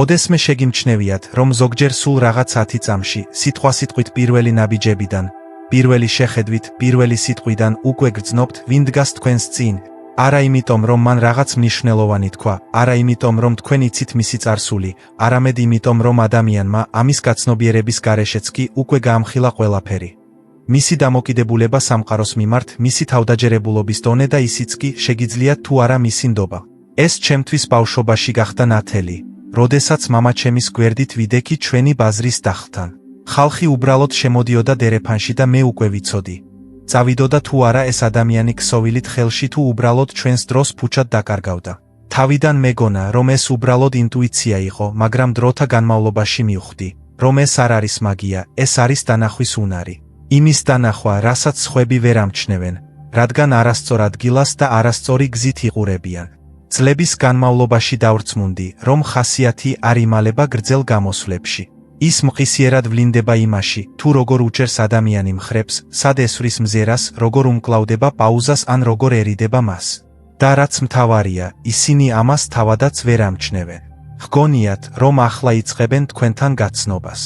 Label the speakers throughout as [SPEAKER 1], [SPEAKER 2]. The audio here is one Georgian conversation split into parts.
[SPEAKER 1] ოდესმე შეგიმჩნევიათ, რომ ზოგჯერ სულ რაღაც 10 წამში, სიტყვასიტყვით პირველი ნაბიჯებიდან, პირველი შეხედვით, პირველი სიტყვიდან უკვე გრძნობთ, ვინ დგას თქვენს წინ. არა იმიტომ, რომ მან რაღაც მნიშვნელოვანი თქვა, არა იმიტომ, რომ თქვენ იცით მისი წარსული, არამედ იმიტომ, რომ ადამიანმა ამის გაცნობიერების გარეშეც კი უკვე გაამხილა ყველაფერი. მისი დამოკიდებულება სამყაროს მიმართ, მისი თავდაჯერებულობის დონე და ისიც კი შეგიძლიათ თუ არა მისი ნდობა. ეს ჩემთვის ბავშვობაში გახდა ნათელი, როდესაც მამაჩემის გვერდით ვიდექი ჩვენი ბაზრის დახთან. ხალხი უბრალოდ შემოდიოდა დერეფანში და მე უკვე ვიცოდი. წავიდოდა თუ არა ეს ადამიანი ქსოვილით ხელში თუ უბრალოდ ჩვენს დროს ფუჩად დაკარგავდა. თავიდან მეგონა, რომ ეს უბრალოდ ინტუიცია იყო, მაგრამ დროთა განმავლობაში მივხვდი, რომ ეს არ არის მაგია, ეს არის დანახვის უნარი. იმის დანახვა, რასაც სხვები ვერ ამჩნევენ, რადგან არასწორ ადგილას და არასწორი გზით იყურებიან. წლების განმავლობაში დავრწმუნდი, რომ ხასიათი არ იმალება გრძელ გამოსვლებში. ის მყისიერად ვლინდება იმაში, თუ როგორ უჭერს ადამიანი მხრებს, სად ესვრის მზერას, როგორ უმკლავდება პაუზას ან როგორ ერიდება მას. და რაც მთავარია, ისინი ამას თავადაც ვერ ამჩნევენ. ჰგონიათ, რომ ახლა იწყებენ თქვენთან გაცნობას.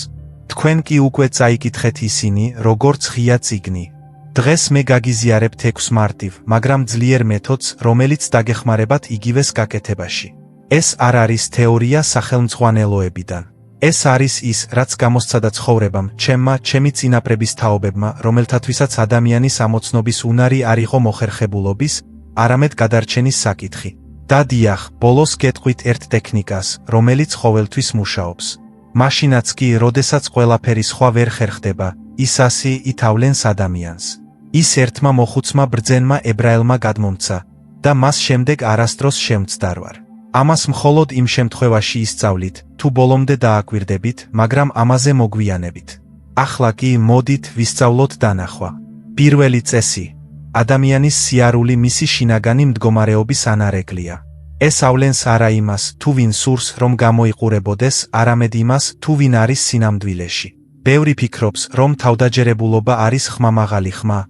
[SPEAKER 1] თქვენ კი უკვე წაიკითხეთ ისინი, როგორც ღია წიგნი. დღეს მე გაგიზიარებთ 6 მარტივ, მაგრამ ძლიერ მეთოდს, რომელიც დაგეხმარებათ იგივეს გაკეთებაში. ეს არ არის თეორია სახელმძღვანელოებიდან. ეს არის ის, რაც გამოსცადა ცხოვრებამ, ჩემი წინაპრების თაობებმა, რომელთათვისაც ადამიანის ამოცნობის უნარი არ იყო მოხერხებულობის, არამედ გადარჩენის საკითხი. და დიახ, ბოლოს გეტყვით ერთ ტექნიკას, რომელიც ყოველთვის მუშაობს. მაშინაც კი, როდესაც ყველაფერი სხვა ვერ ხერხდება, ის ასე ითავლენს ადამიანს. ის ერთმა მოხუცმა ბრძენმა ებრაელმა გადმომცა და მას შემდეგ არასდროს შემწდარვარ. ამას მხოლოდ იმ შემთხვევაში ისწავლით, თუ ბოლომდე დააკვირდებით, მაგრამ ამაზე მოგვიანებით. ახლა კი მოდით ვისწავლოთ დანახვა. პირველი წესი. ადამიანის სიარული მისი შინაგანი მდგომარეობის ანარეკლია. ეს ავლენს არა იმას, თუ ვინ სურს, რომ გამოიყურებოდეს, არამედ იმას, თუ ვინ არის სინამდვილეში. ბევრი ფიქრობს, რომ თავდაჯერებულობა არის ხმამაღალი ხმა,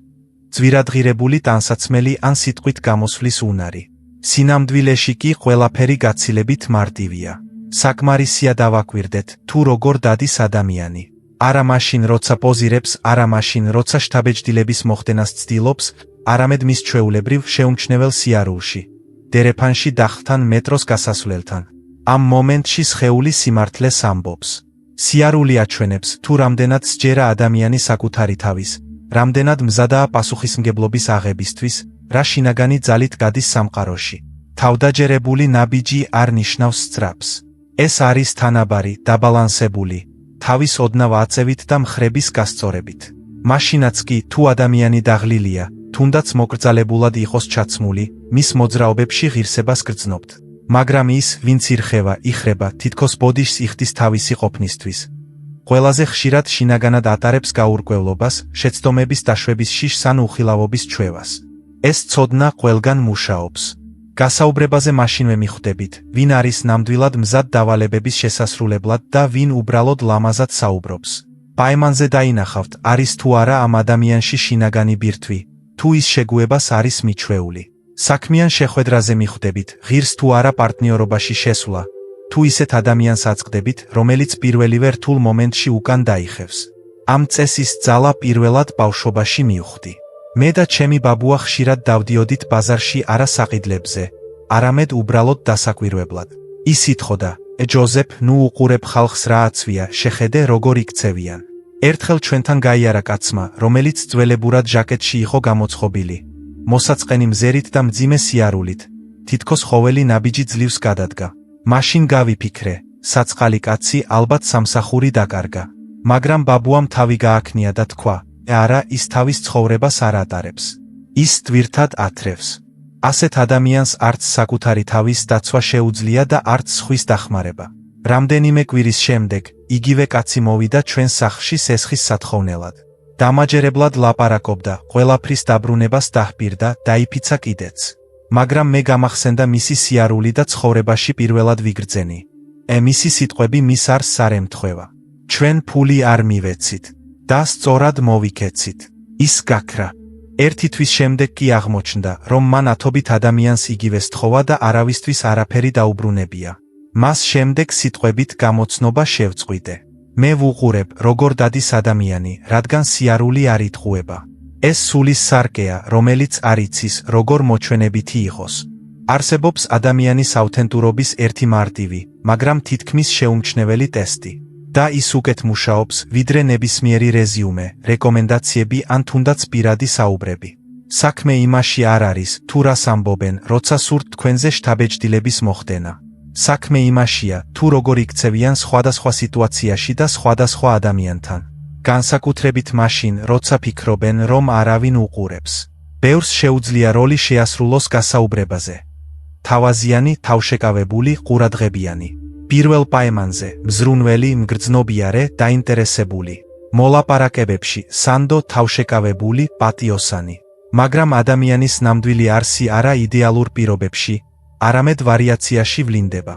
[SPEAKER 1] ძვირადღირებული ტანსაცმელი ან სიტყვით გამოსვლის უნარი. სინამდვილეში კი ყველაფერი გაცილებით მარტივია. საკმარისია დავაკვირდეთ, თუ როგორ დადის ადამიანი. არა მაშინ, როცა პოზირებს, არა მაშინ, როცა შთაბეჭდილების მოხდენას ცდილობს, არამედ მის ჩვეულებრივ შეუმჩნევლ სიარულში. დერეფანში დახთან მეტროს გასასვლელთან. ამ მომენტში სხეული სიმართლეს ამბობს. სიარული აჩვენებს, თუ რამდენად სჯერა ადამიანი საკუთარი თავის, რამდენად მზადაა პასუხისმგებლობის აღებისთვის, რა შინაგანი ძალით გადის სამყაროში. თავდაჯერებული ნაბიჯი არ ნიშნავს სწრაფს. ეს არის თანაბარი, დაბალანსებული, თავის ოდნავ აწევით და მხრების გასწორებით. მაშინაც კი, თუ ადამიანი დაღლილია, თუნდაც მოკრძალებულად იყოს ჩაცმული, მის მოძრაობებში ღირსებას გრძნობთ. მაგრამ ის, ვინც იხრება, თითქოს ბოდიშს იხდის თავისი ყოფნისთვის. ყველაზე ხშირად შინაგანად ატარებს გაურკვევლობას, შეცდომების დაშვების შიშს ან უხილავობის ჩვევას. ეს ცოდნა ყველგან მუშაობს. გასაუბრებაზე მაშინვე მიხვდებით, ვინ არის ნამდვილად მზად დავალებების შესასრულებლად და ვინ უბრალოდ ლამაზად საუბრობს. პაემანზე დაინახავთ, არის თუ არა ამ ადამიანში შინაგანი ბირთვი, თუ ის შეგუებას არის მიჩვეული. საქმიან შეხვედრაზე მიხვდებით, ღირს თუ არა პარტნიორობაში შესვლა, თუ ისეთ ადამიანს აწყდებით, რომელიც პირველივე რთულ მომენტში უკან დაიხევს. ამ წესის ძალა პირველად ბავშვობაში მივხვდი. მე და ჩემი ბაბუა ხშირად დავდიოდით ბაზარში არა საყიდლებზე, არამედ უბრალოდ დასაკვირვებლად. ის ითხოვდა, ჯოზეფ, ნუ უყურებ ხალხს რა აცვია, შეხედე როგორ იქცევიან. ერთხელ ჩვენთან გაიარა კაცმა, რომელიც ძველებურად ჟაკეტში იყო გამოწყობილი. მოსაწყენი მზერით და მძიმე სიარულით, თითქოს ხოველი ნაბიჯი ძლივს გადადგა. მაშინ გავიფიქრე, საწყალი კაცი ალბათ სამსახური დაკარგა. მაგრამ ბაბუამ თავი გააქნია და თქვა, არა, ის თავის ცხოვრებას არ ატარებს. ის ტვირთად ათრევს. ასეთ ადამიანს არც საკუთარი თავის დაცვა შეუძლია და არც სხვის დახმარება. რამდენიმე კვირის შემდეგ, იგივე კაცი მოვიდა ჩვენს სახლში სესხის სათხოვნელად. დამაჯერებლად ლაპარაკობდა, ყველაფრის დაბრუნებას დაჰპირდა, დაიფიცა კიდეც. მაგრამ მე გამახსენდა მისი სიარული და ცხოვრებაში პირველად ვიგრძენი. მისი სიტყვები მის არსს არ ემთხვევა. ჩვენ ფული არ მივეცით და სწორად მოვიქეცით. ის გაქრა. ერთი თვის შემდეგ კი აღმოჩნდა, რომ მან ათობით ადამიანს იგივე სთხოვა და არავისთვის არაფერი დაუბრუნებია. მას შემდეგ სიტყვებით გამოცნობა შევწყვიტე. მე ვუყურებ, როგორ დადის ადამიანი, რადგან სიარული არ იტყუება. ეს სულის სარკეა, რომელიც არ იცის, როგორ მოჩვენებითი იყოს. არსებობს ადამიანის ავთენტურობის ერთი მარტივი, მაგრამ თითქმის შეუმჩნეველი ტესტი. და ის უკეთ მუშაობს, ვიდრე ნებისმიერი რეზიუმე, რეკომენდაციები ან თუნდაც პირადი საუბრები. საქმე იმაში არ არის, თუ რას ამბობენ, როცა სურთ თქვენზე შთაბეჭდილების მოხდენა. საქმე იმაშია, თუ როგორ იქცევიან სხვადასხვა სიტუაციაში და სხვადასხვა ადამიანთან. განსაკუთრებით მაშინ, როცა ფიქრობენ, რომ არავინ უყურებს. ბევრს შეუძლია როლი შეასრულოს გასაუბრებაზე. თავაზიანი, თავშეკავებული, ყურადღებიანი. პირველ პაემანზე, მზრუნველი, მგრძნობიარე, დაინტერესებული. მოლაპარაკებებში, სანდო, თავშეკავებული, პატიოსანი. მაგრამ ადამიანის ნამდვილი არსი არა იდეალურ პირობებში, არამედ ვარიაციაში ვლინდება.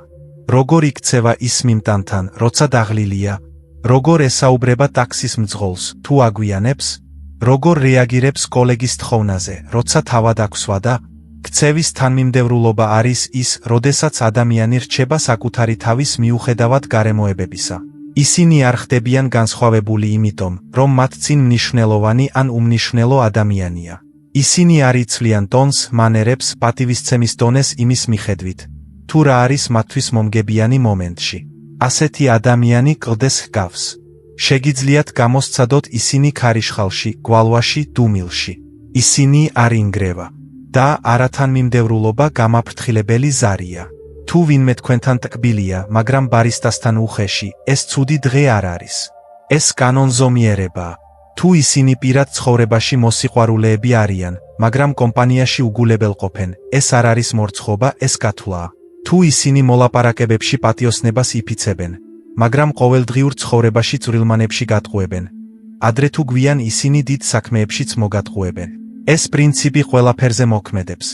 [SPEAKER 1] როგორ იქცევა ის მიმტანთან, როცა დაღლილია, როგორ ესაუბრება ტაქსის მძღოლს, თუ აგვიანებს, როგორ რეაგირებს კოლეგის თხოვნაზე, როცა თავად აქვსვა და ქცევის თანმიმდევრულობა არის ის, როდესაც ადამიანი რჩება საკუთარი თავის მიუხედავად გარემოებებისა. ისინი არ ხდებიან განსხვავებული იმიტომ, რომ მათ წინ მნიშვნელოვანი ან უმნიშვნელო ადამიანია. ისინი არ იცვლიან ტონს, მანერებს, პატივისცემის დონეს იმის მიხედვით, თუ რა არის მათთვის მომგებიანი მომენტში. ასეთი ადამიანი კლდეს ჰგავს. შეგიძლიათ გამოსცადოთ ისინი ქარიშხალში, გვალვაში, დუმილში. ისინი არ ინგრევა. და არათანმიმდევრულობა გამაფრთხილებელი ზარია. თუ ვინმე თქვენთან ტკბილია, მაგრამ ბარისტასთან უხეში, ეს ცუდი დღე არ არის. ეს კანონზომიერებაა. თუ ისინი პირად ცხოვრებაში მოსიყვარულეები არიან, მაგრამ კომპანიაში უგულებელყოფენ, ეს არ არის მორცხობა, ეს გათვლაა. თუ ისინი მოლაპარაკებებში პატიოსნებას იფიცებენ, მაგრამ ყოველდღიურ ცხოვრებაში წვრილმანებში გატყუებენ, ადრე თუ გვიან ისინი დიდ საქმეებშიც მოგატყუებენ. ეს პრინციპი ყველაფერზე მოქმედებს.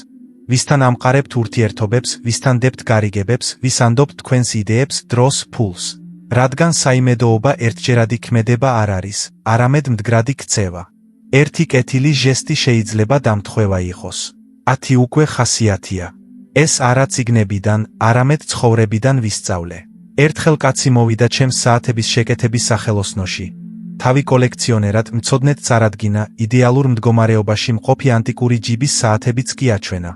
[SPEAKER 1] ვისთან ამყარებთ ურთიერთობებს, ვისთან დებთ გარიგებებს, ვის ანდობთ თქვენს იდეებს, დროს, ფულს. რადგან საიმედოობა ერთჯერადი ქმედება არ არის, არამედ მდგრადი ქცევა. ერთი კეთილი ჟესტი შეიძლება დამთხვევა იყოს. 10 უკვე ხასიათია. ეს არა წიგნებიდან, არამედ ცხოვრებიდან ვისწავლე. ერთხელ კაცი მოვიდა ჩემს საათების შეკეთების სახელოსნოში. თავი კოლექციონერად მცოდნეთ წარადგინა, იდეალურ მდგომარეობაში მყოფი ანტიკური ჯიბის საათებიც კი აჩვენა.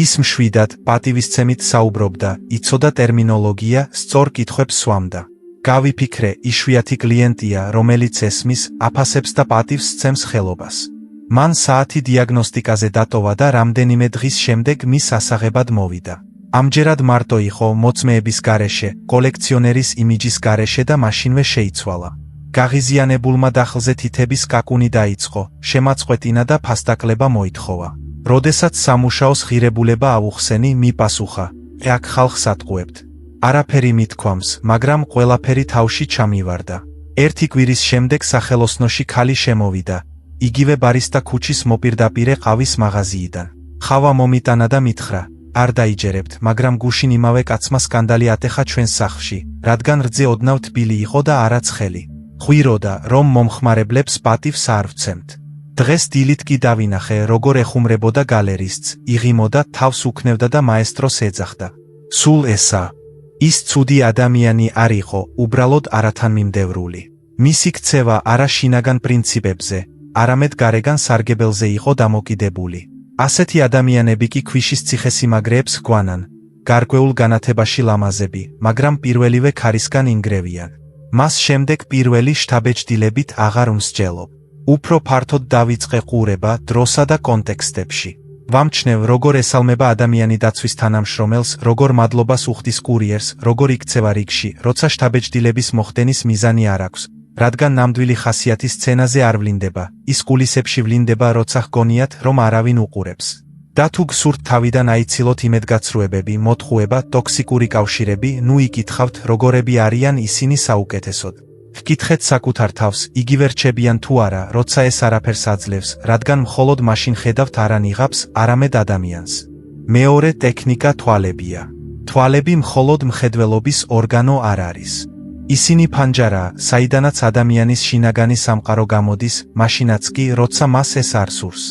[SPEAKER 1] ის მშვიდად, პატივისცემით საუბრობდა, იცოდა ტერმინოლოგია, სწორ კითხვებს სვამდა. გავიფიქრე, იშვიათი კლიენტია, რომელიც ესმის, აფასებს და პატივს სცემს ხელობას. მან საათი დიაგნოსტიკაზე დატოვა და რამდენიმე დღის შემდეგ მის ასაღებად მოვიდა. ამჯერად მარტო იყო მოწმეების გარეშე, კოლექციონერის იმიჯის გარეშე და მაშინვე შეიცვალა. გაღიზიანებულმა დახლზე თითების კაკუნი დაიწყო, შემაწყვეტინა და ფასდაკლება მოითხოვა. როდესაც სამუშაოს ღირებულება ავუხსენი, მიპასუხა, აქ ხალხს ატყუებთ. არაფერი მithქვამს, მაგრამ ყველაფერი თავში ჩამივარდა. ერთი კვირის შემდეგ სახელოსნოში ქალი შემოვიდა, იგივე ბარისტა ქუჩის მოპირდაპირე ყავის მაღაზიიდან. ხავა მომიტანა და მითხრა, არ დაიჯერებთ, მაგრამ გუშინ იმავე კაცმა სკანდალი ატეხა ჩვენს სახლში, რადგან რძე ოდნავ თბილი იყო და არა ცხელი. ხვიროდა, რომ მომხმარებლებს პატივს არ ვცემთ. დღეს დილით კი დავინახე, როგორ ეხუმრებოდა გალერისტს, იღიმოდა, თავს უქნევდა და მაესტროს ეძახდა. სულ ესა. ის ცუდი ადამიანი არ იყო, უბრალოდ არათანმიმდევრული. მისი ქცევა არა შინაგან პრინციპებზე, არამედ გარეგან სარგებელზე იყო დამოკიდებული. ასეთი ადამიანები კი ქვიშის ციხესიმაგრეებს გვანან, გარკვეულ განათებაში ლამაზები, მაგრამ პირველივე ქარისგან ინგრევიან. მას შემდეგ პირველი შთაბეჭდილებით აღარ მსჯელობ. უფრო ფართოდ დავიწყე ყურება დროსა და კონტექსტებში. ვამჩნევ, როგორ ესალმება ადამიანი დაცვის თანამშრომელს, როგორ მადლობას უხდის კურიერს, როგორ იქცევა რიგში, როცა შთაბეჭდილების მოხდენის მიზანი არ აქვს, რადგან ნამდვილი ხასიათი სცენაზე არ ვლინდება, ის კულისებში ვლინდება, როცა ჰგონიათ, რომ არავინ უყურებს. და თუ გსურთ თავიდან აიცილოთ იმედგაცრუებები, მოტყუება, ტოქსიკური კავშირები, ნუ იკითხავთ, როგორები არიან ისინი საუკეთესოდ. ჰკითხეთ საკუთარ თავს, იგივე რჩებიან თუ არა, როცა ეს არაფერს აძლევს, რადგან მხოლოდ მაშინ ხედავთ არა ნიღაბს, არამედ ადამიანს. მეორე ტექნიკა თვალებია. თვალები მხოლოდ მხედველობის ორგანო არ არის. ისინი ფანჯარაა, საიდანაც ადამიანის შინაგანი სამყარო გამოდის, მაშინაც კი, როცა მას ეს არ სურს.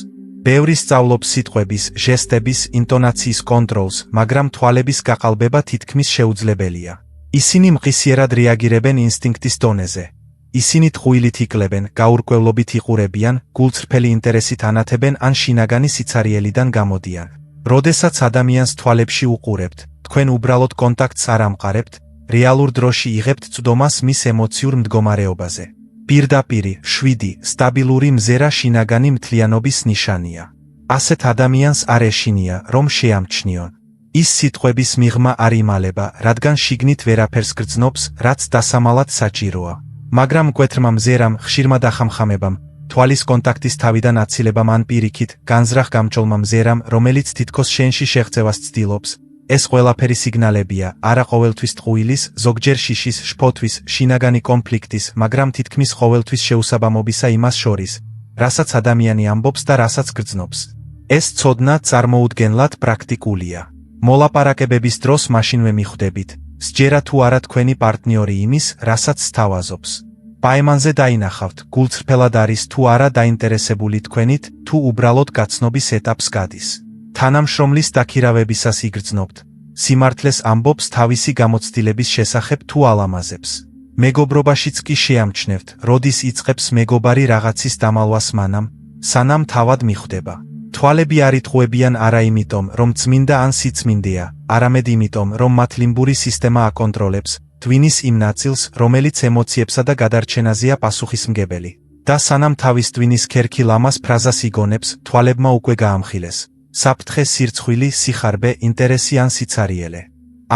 [SPEAKER 1] ბევრი სწავლობს სიტყვების, ჟესტების, ინტონაციის კონტროლს, მაგრამ თვალების გაყალბება თითქმის შეუძლებელია. ისინი მყისიერად რეაგირებენ ინსტინქტის დონეზე. ისინი ტყუილით იკლებენ, გაურკვევლობით იყურებიან, გულწრფელი ინტერესით ანათებენ ან შინაგანი სიცარიელიდან გამოდიან. როდესაც ადამიანს თვალებში უყურებთ, თქვენ უბრალოდ კონტაქტს არ ამყარებთ, რეალურ დროში იღებთ წვდომას მის ემოციურ მდგომარეობაზე. პირდაპირი, შვიდი, სტაბილური მზერა შინაგანი მთლიანობის ნიშანია. ასეთ ადამიანს არ ეშინია, რომ შეამჩნიონ. ის სიტყვების მიღმა არ იმალება, რადგან შიგნით ვერაფერს გრძნობს, რაც დასამალად საჭიროა. მაგრამ მკვეთრმა მზერამ, ხშირმა დახამხამებამ, თვალის კონტაქტის თავიდან აცილებამ ან პირიქით, განზრახ გამჭოლმა მზერამ, რომელიც თითქოს შენში შეღწევას ცდილობს, ეს ყველაფერი სიგნალებია, არა ყოველთვის ტყუილის, ზოგჯერ შიშის, შფოთვის, შინაგანი კონფლიქტის, მაგრამ თითქმის ყოველთვის შეუსაბამობისა იმას შორის, რასაც ადამიანი ამბობს და რასაც გრძნობს. ეს ცოდნა წარმოუდგენლად პრაქტიკულია. მოლაპარაკებების დროს მაშინვე მიხვდებით, სჯერა თუ არა თქვენი პარტნიორი იმის, რასაც სთავაზობს. პაემანზე დაინახავთ, გულწრფელად არის თუ არა დაინტერესებული თქვენით, თუ უბრალოდ გაცნობის ეტაპს გადის. თანამშრომლის დაქირავებისას იგრძნობთ. სიმართლეს ამბობს თავისი გამოცდილების შესახებ თუ ალამაზებს. მეგობრობაშიც კი შეამჩნევთ, როდის იწყებს მეგობარი რაღაცის დამალვას მანამ, სანამ თავად მიხვდება. თვალები არ იტყუებიან არა იმიტომ, რომ წმინდა ან სიწმინდეა, არამედ იმიტომ, რომ მათ ლიმბური სისტემა აკონტროლებს ტვინის იმ ნაწილს, რომელიც ემოციებსა და გადარჩენაზეა პასუხისმგებელი. და სანამ თავის ტვინის ქერქი ლამას ფრაზას იგონებს, თვალებმა უკვე გაამხილეს. საფრთხე, სირცხვილი, სიხარბე, ინტერესი ან სიცარიელე.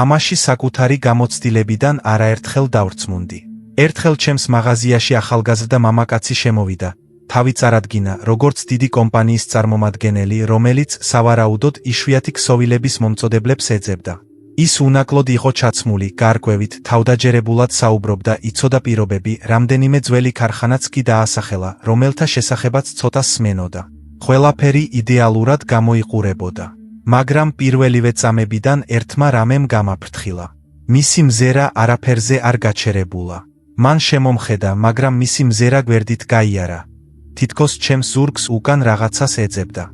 [SPEAKER 1] ამაში საკუთარი გამოცდილებიდან არაერთხელ დავრცმუნდი. ერთხელ ჩემს მაღაზიაში ახალგაზრდა მამაკაცი შემოვიდა. თავი წარადგინა, როგორც დიდი კომპანიის წარმომადგენელი, რომელიც სავარაუდოდ იშვიათი ქსოვილების მომწოდებლებს ეძებდა. ის უნაკლოდ იყო ჩაცმული, გარკვევით, თავდაჯერებულად საუბრობდა, იცოდა პირობები, რამდენიმე ძველი ქარხანაც კი დაასახელა, რომელთა შესახებაც ცოტას სმენოდა. ყველაფერი იდეალურად გამოიყურებოდა. მაგრამ პირველივე წამებიდან ერთმა რამემ გამაფრთხილა. მისი მზერა არაფერზე არ გაჩერებულა. მან შემომხედა, მაგრამ მისი მზერა გვერდით გაიარა. თითქოს ჩემს ზურგს უკან რაღაცას ეძებდა.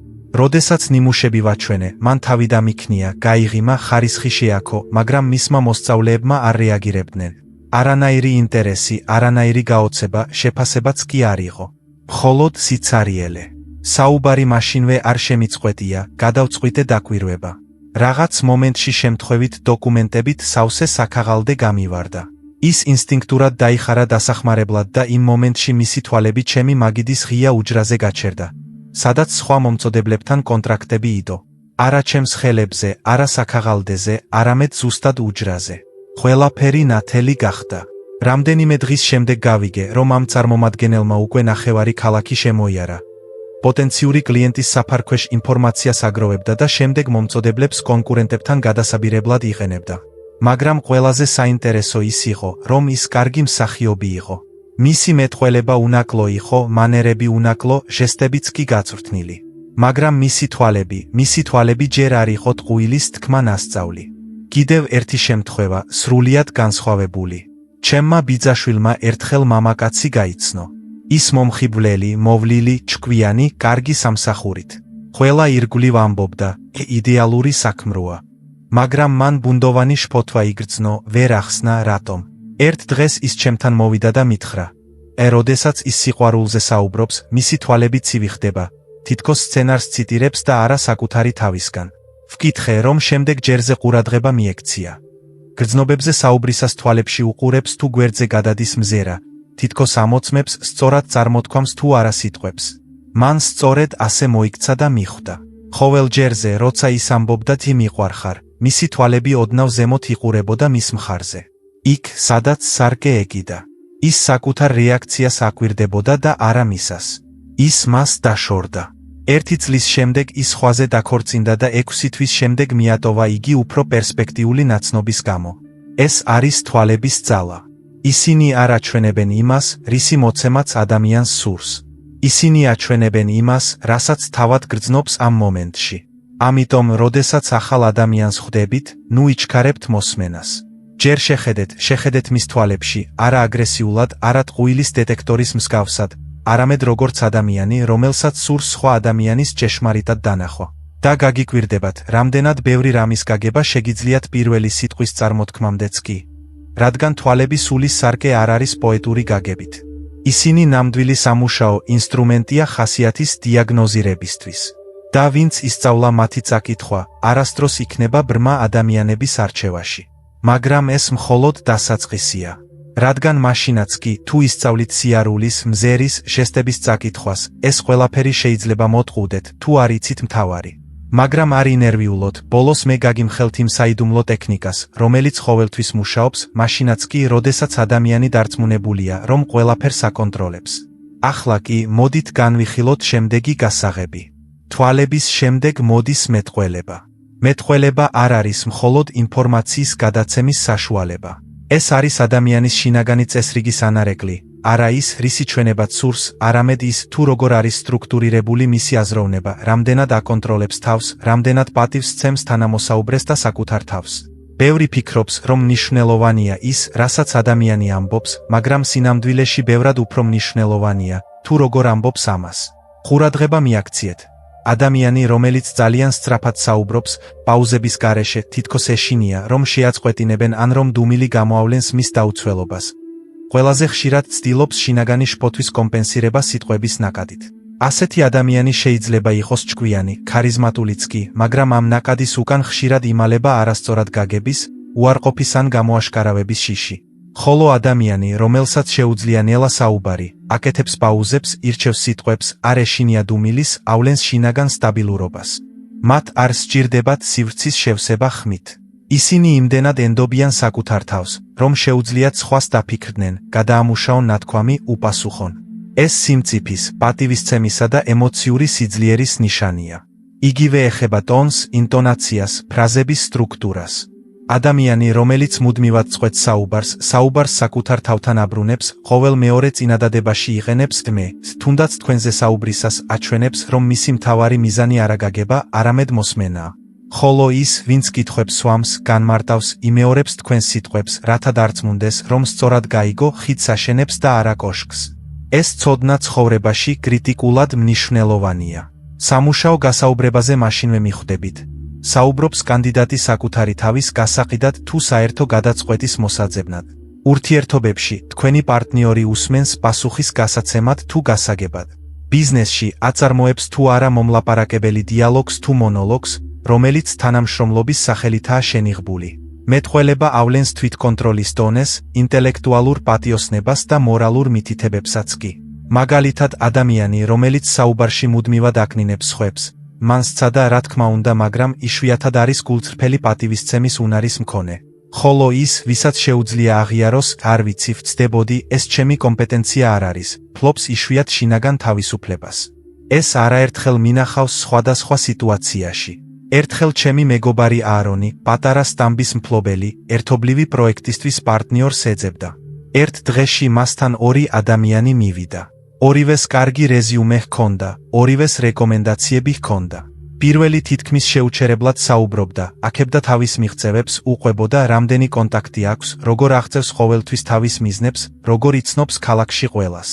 [SPEAKER 1] როდესაც ნიმუშები ვაჩვენე, მან თავი დამიქნია, გაიღიმა, ხარისხი შეაქო, მაგრამ მისმა მოსწავლეებმა არ რეაგირებდნენ. არანაირი ინტერესი, არანაირი გაოცება, შეფასებაც კი არ იყო. მხოლოდ სიცარიელე. საუბარი მაშინვე არ შემიწყვეტია, გადავწყვიტე დაკვირვება. რაღაც მომენტში შემთხვევით დოკუმენტებით სავსე საქაღალდე გამივარდა. ის ინსტინქტურად დაიხარა დასახმარებლად და იმ მომენტში მისი თვალები ჩემი მაგიდის ღია უჯრაზე გაჩერდა, სადაც სხვა მომწოდებლებთან კონტრაქტები იდო. არა ჩემს ხელებზე, არა საქაღალდეზე, არამედ ზუსტად უჯრაზე. ყველაფერი ნათელი გახდა. რამდენიმე დღის შემდეგ გავიგე, რომ ამ წარმომადგენელმა უკვე ნახევარი ქალაქი შემოიარა. პოტენციური კლიენტის საფარქვეშ ინფორმაციას აგროვებდა და შემდეგ მომწოდებლებს კონკურენტებთან გადასაბირებლად იყენებდა. მაგრამ ყველაზე საინტერესო ის იყო, რომ ის კარგი მსახიობი იყო. მისი მეტყველება უნაკლო იყო, მანერები უნაკლო, ჟესტებიც კი გაწვრთნილი. მაგრამ მისი თვალები ჯერ არ იყო ტყუილის თქმა ნასწავლი. კიდევ ერთი შემთხვევა, სრულიად განსხვავებული. ჩემმა ბიძაშვილმა ერთხელ მამაკაცი გაიცნო. ის მომხიბვლელი, მოვლილი, ჩკვიანი, კარგი სამსახურით. ყველა ირგვლივ ამბობდა, იდეალური საქმროა. მაგრამ მან ბუნდოვანი შფოთვა იგრძნო, ვერ ახსნა რატომ. ერთ დღეს ის ჩემთან მოვიდა და მითხრა. როდესაც ის სიყვარულზე საუბრობს, მისი თვალები ცივი ხდება, თითქოს სცენარს ციტირებს და არა საკუთარი თავისგან. ვკითხე, რომ შემდეგ ჯერზე ყურადღება მიექცია. გრძნობებზე საუბრისას თვალებში უყურებს თუ გვერდზე გადადის მზერა, თითქოს ამოწმებს, სწორად წარმოთქვამს თუ არა სიტყვებს. მან სწორედ ასე მოიქცა და მიხვდა. ყოველ ჯერზე, როცა ის ამბობდა თი მიყვარხარ, მისი თვალები ოდნავ ზემოთ იყურებოდა მის მხარზე. იქ, სადაც სარკე ეკიდა. ის საკუთარ რეაქციას აკვირდებოდა და არა მისას. ის მას დაშორდა. 1 წლის შემდეგ ის სხვაზე დაქორწინდა და 6 თვის შემდეგ მიატოვა იგი უფრო პერსპექტიული ნაცნობის გამო. ეს არის თვალების ძალა. ისინი არ აჩვენებენ იმას, რისი მოცემაც ადამიანს სურს. ისინი აჩვენებენ იმას, რასაც თავად გრძნობს ამ მომენტში. ამიტომ, როდესაც ახალ ადამიანს ხვდებით, ნუ იჩქარებთ მოსმენას. ჯერ შეხედეთ მის თვალებში, არა აგრესიულად, არა ტყუილის დეტექტორის მსგავსად, არამედ როგორც ადამიანი, რომელსაც სურს სხვა ადამიანის ჭეშმარიტად დანახვა. და გაგიკვირდებათ, რამდენად ბევრი რამის გაგება შეგიძლიათ პირველი სიტყვის წარმოთქმამდეც კი. რადგან თვალები სულის სარკე არ არის პოეტური გაგებით. ისინი ნამდვილი სამუშაო ინსტრუმენტია ხასიათის დიაგნოზირებისთვის. და ვინც ისწავლა მათი წაკითხვა, არასდროს იქნება ბრმა ადამიანების არჩევაში. მაგრამ ეს მხოლოდ დასაწყისია. რადგან მაშინაც კი, თუ ისწავლით სიარულის, მზერის, ჟესტების წაკითხვას, ეს ყველაფერი შეიძლება მოტყუდეთ, თუ არ იცით მთავარი. მაგრამ არ ინერვიულოთ, ბოლოს მე გაგიმხელთ იმ საიდუმლო ტექნიკას, რომელიც ყოველთვის მუშაობს, მაშინაც კი, როდესაც ადამიანი დარწმუნებულია, რომ ყველაფერს აკონტროლებს. ახლა კი, მოდით განვიხილოთ შემდეგი გასაღები. თვალების შემდეგ მოდის მეტყველება. მეტყველება არ არის მხოლოდ ინფორმაციის გადაცემის საშუალება. ეს არის ადამიანის შინაგანი წესრიგის ანარეკლი, არა ის, რისი ჩვენებაც სურს, არამედ ის, თუ როგორ არის სტრუქტურირებული მისი აზროვნება, რამდენად აკონტროლებს თავს, რამდენად პატივს სცემს თანამოსაუბრეს და საკუთარ თავს. ბევრი ფიქრობს, რომ მნიშვნელოვანია ის, რასაც ადამიანი ამბობს, მაგრამ სინამდვილეში ბევრად უფრო მნიშვნელოვანია, თუ როგორ ამბობს ამას. ყურადღება მიაქციეთ. ადამიანი, რომელიც ძალიან სწრაფად საუბრობს, პაუზების გარეშე, თითქოს ეშინია, რომ შეაწყვეტინებენ ან რომ დუმილი გამოავლენს მის დაუცველობას. ყველაზე ხშირად ცდილობს შინაგანი შფოთვის კომპენსირება სიტყვების ნაკადით. ასეთი ადამიანი შეიძლება იყოს ჭკვიანი, ქარიზმატულიც კი, მაგრამ ამ ნაკადის უკან ხშირად იმალება არასწორად გაგების, უარყოფის ან გამოაშკარავების შიში. ხოლო ადამიანი, რომელსაც შეუძლია ნელა საუბარი, აკეთებს პაუზებს, ირჩევს სიტყვებს, არ ეშინია დუმილის, ავლენს შინაგან სტაბილურობას. მათ არ სჭირდებათ სივრცის შევსება ხმით. ისინი იმდენად ენდობიან საკუთარ თავს, რომ შეუძლიათ სხვას დაფიქრდნენ, გადაამუშაონ ნათქვამი, უპასუხონ. ეს სიმწიფის, პატივისცემისა და ემოციური სიძლიერის ნიშანია. იგივე ეხება ტონს, ინტონაციას, ფრაზების სტრუქტურას. ადამიანი, რომელიც მუდმივად წყვეტს საუბარს საკუთარ თავთან აბრუნებს, ყოველ მეორე წინადადებაში იყენებს მე, თუნდაც თქვენზე საუბრისას აჩვენებს, რომ მისი მთავარი მიზანი არ აგაგება, არამედ მოსმენაა. ხოლო ის, ვინც კითხვებს სვამს, განმარტავს, იმეორებს თქვენს სიტყვებს, რათა დარწმუნდეს, რომ სწორად გაიგო, ხიდს აშენებს და არა კოშკს. ეს ცოდნა ცხოვრებაში კრიტიკულად მნიშვნელოვანია. სამუშაო გასაუბრებაზე მაშინვე მიხვდებით. საუბრობს კანდიდატი საკუთარი თავის გასაყიდად თუ საერთო გადაწყვეტის მოსაძებნად. ურთიერთობებში თქვენი პარტნიორი უსმენს პასუხის გასაცემად თუ გასაგებად. ბიზნესში აწარმოებს თუ არა მომლაპარაკებელი დიალოგს თუ მონოლოგს, რომელიც თანამშრომლობის სახელითაა შენიღბული. მეტყველება ავლენს თვითკონტროლის დონეს, ინტელექტუალურ პატიოსნებას და მორალურ მითითებებსაც კი. მაგალითად ადამიანი, რომელიც საუბარში მუდმივად აკნინებს სხვებს, მან სცადა რა თქმა უნდა, მაგრამ იშვიათად არის გულწრფელი პატივისცემის უნარის მქონე. ხოლო ის, ვისაც შეუძლია აღიაროს, არ ვიცი, ვწდებოდი, ეს ჩემი კომპეტენცია არ არის, ფლობს იშვიათ შინაგან თავისუფლებას. ეს არაერთხელ მინახავს სხვადასხვა სიტუაციაში. ერთხელ ჩემი მეგობარი აარონი, პატარა სტამბის მფლობელი, ერთობლივი პროექტისთვის პარტნიორს ეძებდა. ერთ დღეში მასთან ორი ადამიანი მივიდა. ორივეს კარგი რეზიუმე ჰქონდა, ორივეს რეკომენდაციები ჰქონდა. პირველი თითქმის შეუჩერებლად საუბრობდა, აქებდა თავის მიღწევებს, უყვებოდა რამდენი კონტაქტი აქვს, როგორ აღწევს ყოველთვის თავის მიზნებს, როგორ იცნობს ქალაქში ყველას.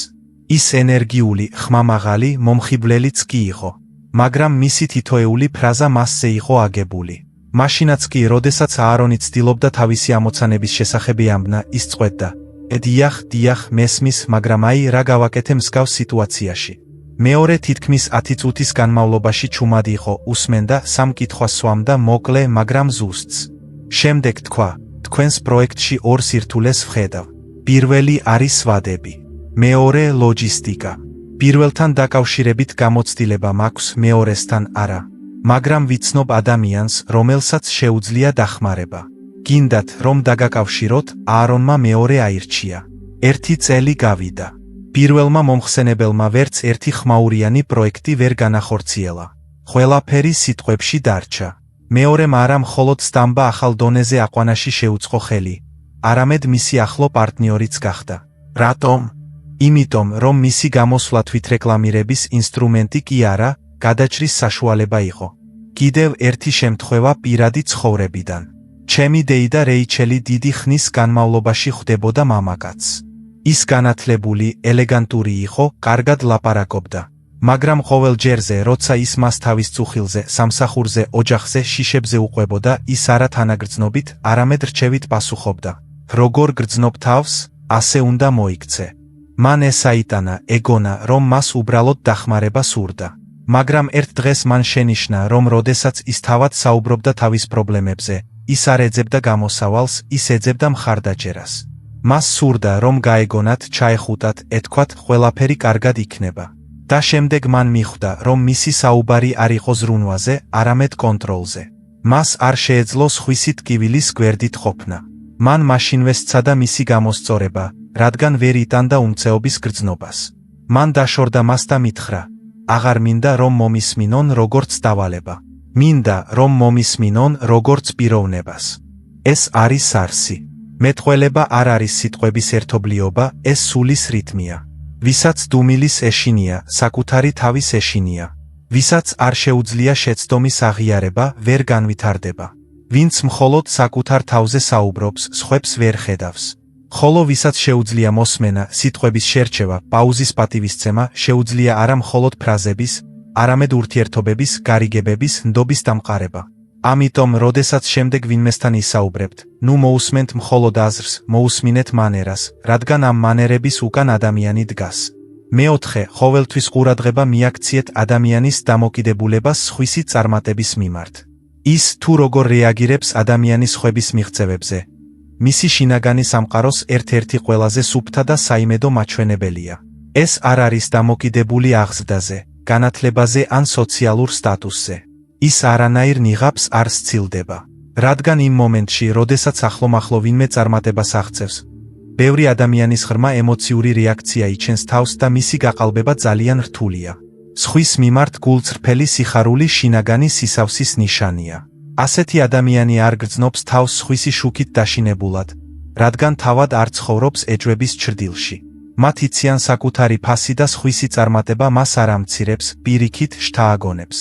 [SPEAKER 1] ის ენერგიული, ხმამაღალი, მომხიბვლელიც კი იყო. მაგრამ მისი თითოეული ფრაზა მასზე იყო აგებული. მაშინაც კი, როდესაც აარონი ცდილობდა თავისი ამოცანების შესახებ იამბნა, ის წყვეტდა. დიახ, მესმის, მაგრამ აი რა გავაკეთე მსგავს სიტუაციაში. მეორე თითქმის 10 წუთის განმავლობაში ჩუმად იყო, უსმენდა, სამ კითხვას სვამდა, მოკლე, მაგრამ ზუსტს. შემდეგ თქვა, თქვენს პროექტში ორ სირთულეს ვხედავ. პირველი არის ვადები. მეორე ლოჯისტიკა. პირველთან დაკავშირებით გამოცდილება მაქვს, მეორესთან არა. მაგრამ ვიცნობ ადამიანს, რომელსაც შეუძლია დახმარება. გინდათ, რომ დაგაკავშიროთ, აარონმა მეორე აირჩია. 1 წელი გავიდა. პირველმა მომხსენებელმა ვერც ერთი ხმაურიანი პროექტი ვერ განახორციელა. ყველაფერი სიტყვებში დარჩა. მეორემ არა მხოლოდ სტამბა ახალ დონეზე აყვანაში შეუწყო ხელი, არამედ მისი ახლო პარტნიორიც გახდა. რატომ? იმიტომ, რომ მისი გამოსვლა თვითრეკლამირების ინსტრუმენტი კი არა, გადაჭრის საშუალება იყო. კიდევ ერთი შემთხვევა პირადი ცხოვრებიდან. ჩემი დეიდა რეიჩელი დიდი ხნის განმავლობაში ხვდებოდა მამაკაცს. ის განათლებული, ელეგანტური იყო, კარგად ლაპარაკობდა. მაგრამ ყოველ ჯერზე, როცა ის მას თავის წუხილზე, სამსახურზე, ოჯახზე, შიშებზე უყვებოდა, ის არა თანაგრძნობით, არამედ რჩევით პასუხობდა. როგორ გრძნობ თავს, ასე უნდა მოიქცე. მან ეს აიტანა, ეგონა, რომ მას უბრალოდ დახმარება სურდა. მაგრამ ერთ დღეს მან შენიშნა, რომ როდესაც ის თავად საუბრობდა თავის პრობლემებზე, ის არ ეძებდა გამოსავალს, ის ეძებდა მხარდაჭერას. მას სურდა, რომ გაეგონათ, ჩაეხუტათ, ეთქვათ, ყველაფერი კარგად იქნება. და შემდეგ მან მიხვდა, რომ მისი საუბარი არ იყო ზრუნვაზე, არამედ კონტროლზე. მას არ შეეძლო სხვისი ტკივილის გვერდით ყოფნა. მან მაშინვე სცადა მისი გამოსწორება, რადგან ვერ იტანდა უმცეობის გრძნობას. მან დაშორდა მას და მითხრა: აღარ მინდა, რომ მომისმინონ როგორც დავალება. მინდა, რომ მომისმინონ როგორც პიროვნებას. ეს არის არსი. მეტყველება არ არის სიტყვების ერთობლიობა, ეს სულის რიტმია. ვისაც დუმილის ეშინია, საკუთარი თავის ეშინია. ვისაც არ შეუძლია შეცდომის აღიარება, ვერ განვითარდება. ვინც მხოლოდ საკუთარ თავზე საუბრობს, სხვებს ვერ ხედავს. ხოლო ვისაც შეუძლია მოსმენა, სიტყვების შერჩევა, პაუზის პატივისცემა, შეუძლია არა მხოლოდ ფრაზების, არამედ ურთიერთობების, გარიგებების, ნდობის დამყარება. ამიტომ, როდესაც შემდეგ ვინმესთან ისაუბრებთ, ნუ მოусმენთ მხოლოდ აზრს, მოусმინეთ მანერას, რადგან ამ მანერების უკან ადამიანი დგას. მეოთხე, ყოველთვის ყურადღება მიაქციეთ ადამიანის დამოკიდებულებას სხვისი წარმატების მიმართ. ის თუ როგორ რეაგირებს ადამიანის ხვების მიღწევებზე, მისი შინაგანი სამყაროს ერთ-ერთი ყველაზე სუფთა და საიმედო მაჩვენებელია. ეს არ არის დამოკიდებული აღზრდაზე, განათლებაზე ან სოციალურ სტატუსზე. ის არანაირ ნიღაბს არ სცილდება. რადგან იმ მომენტში, როდესაც ახლომახლო ვინმე წარმატებას აღწევს, ბევრი ადამიანის ღრმა ემოციური რეაქცია იჩენს თავს და მისი გაყალბება ძალიან რთულია. სხვის მიმართ გულწრფელი სიხარული შინაგანი სისავსის ნიშანია. ასეთი ადამიანი არ გრძნობს თავს სხვისი შუქით დაშინებულად, რადგან თავად არ ცხოვრობს ეჭვების ჩრდილში. მათ იციან საკუთარი ფასი და სხვისი წარმატება მას არ ამცირებს, პირიქით შთააგონებს.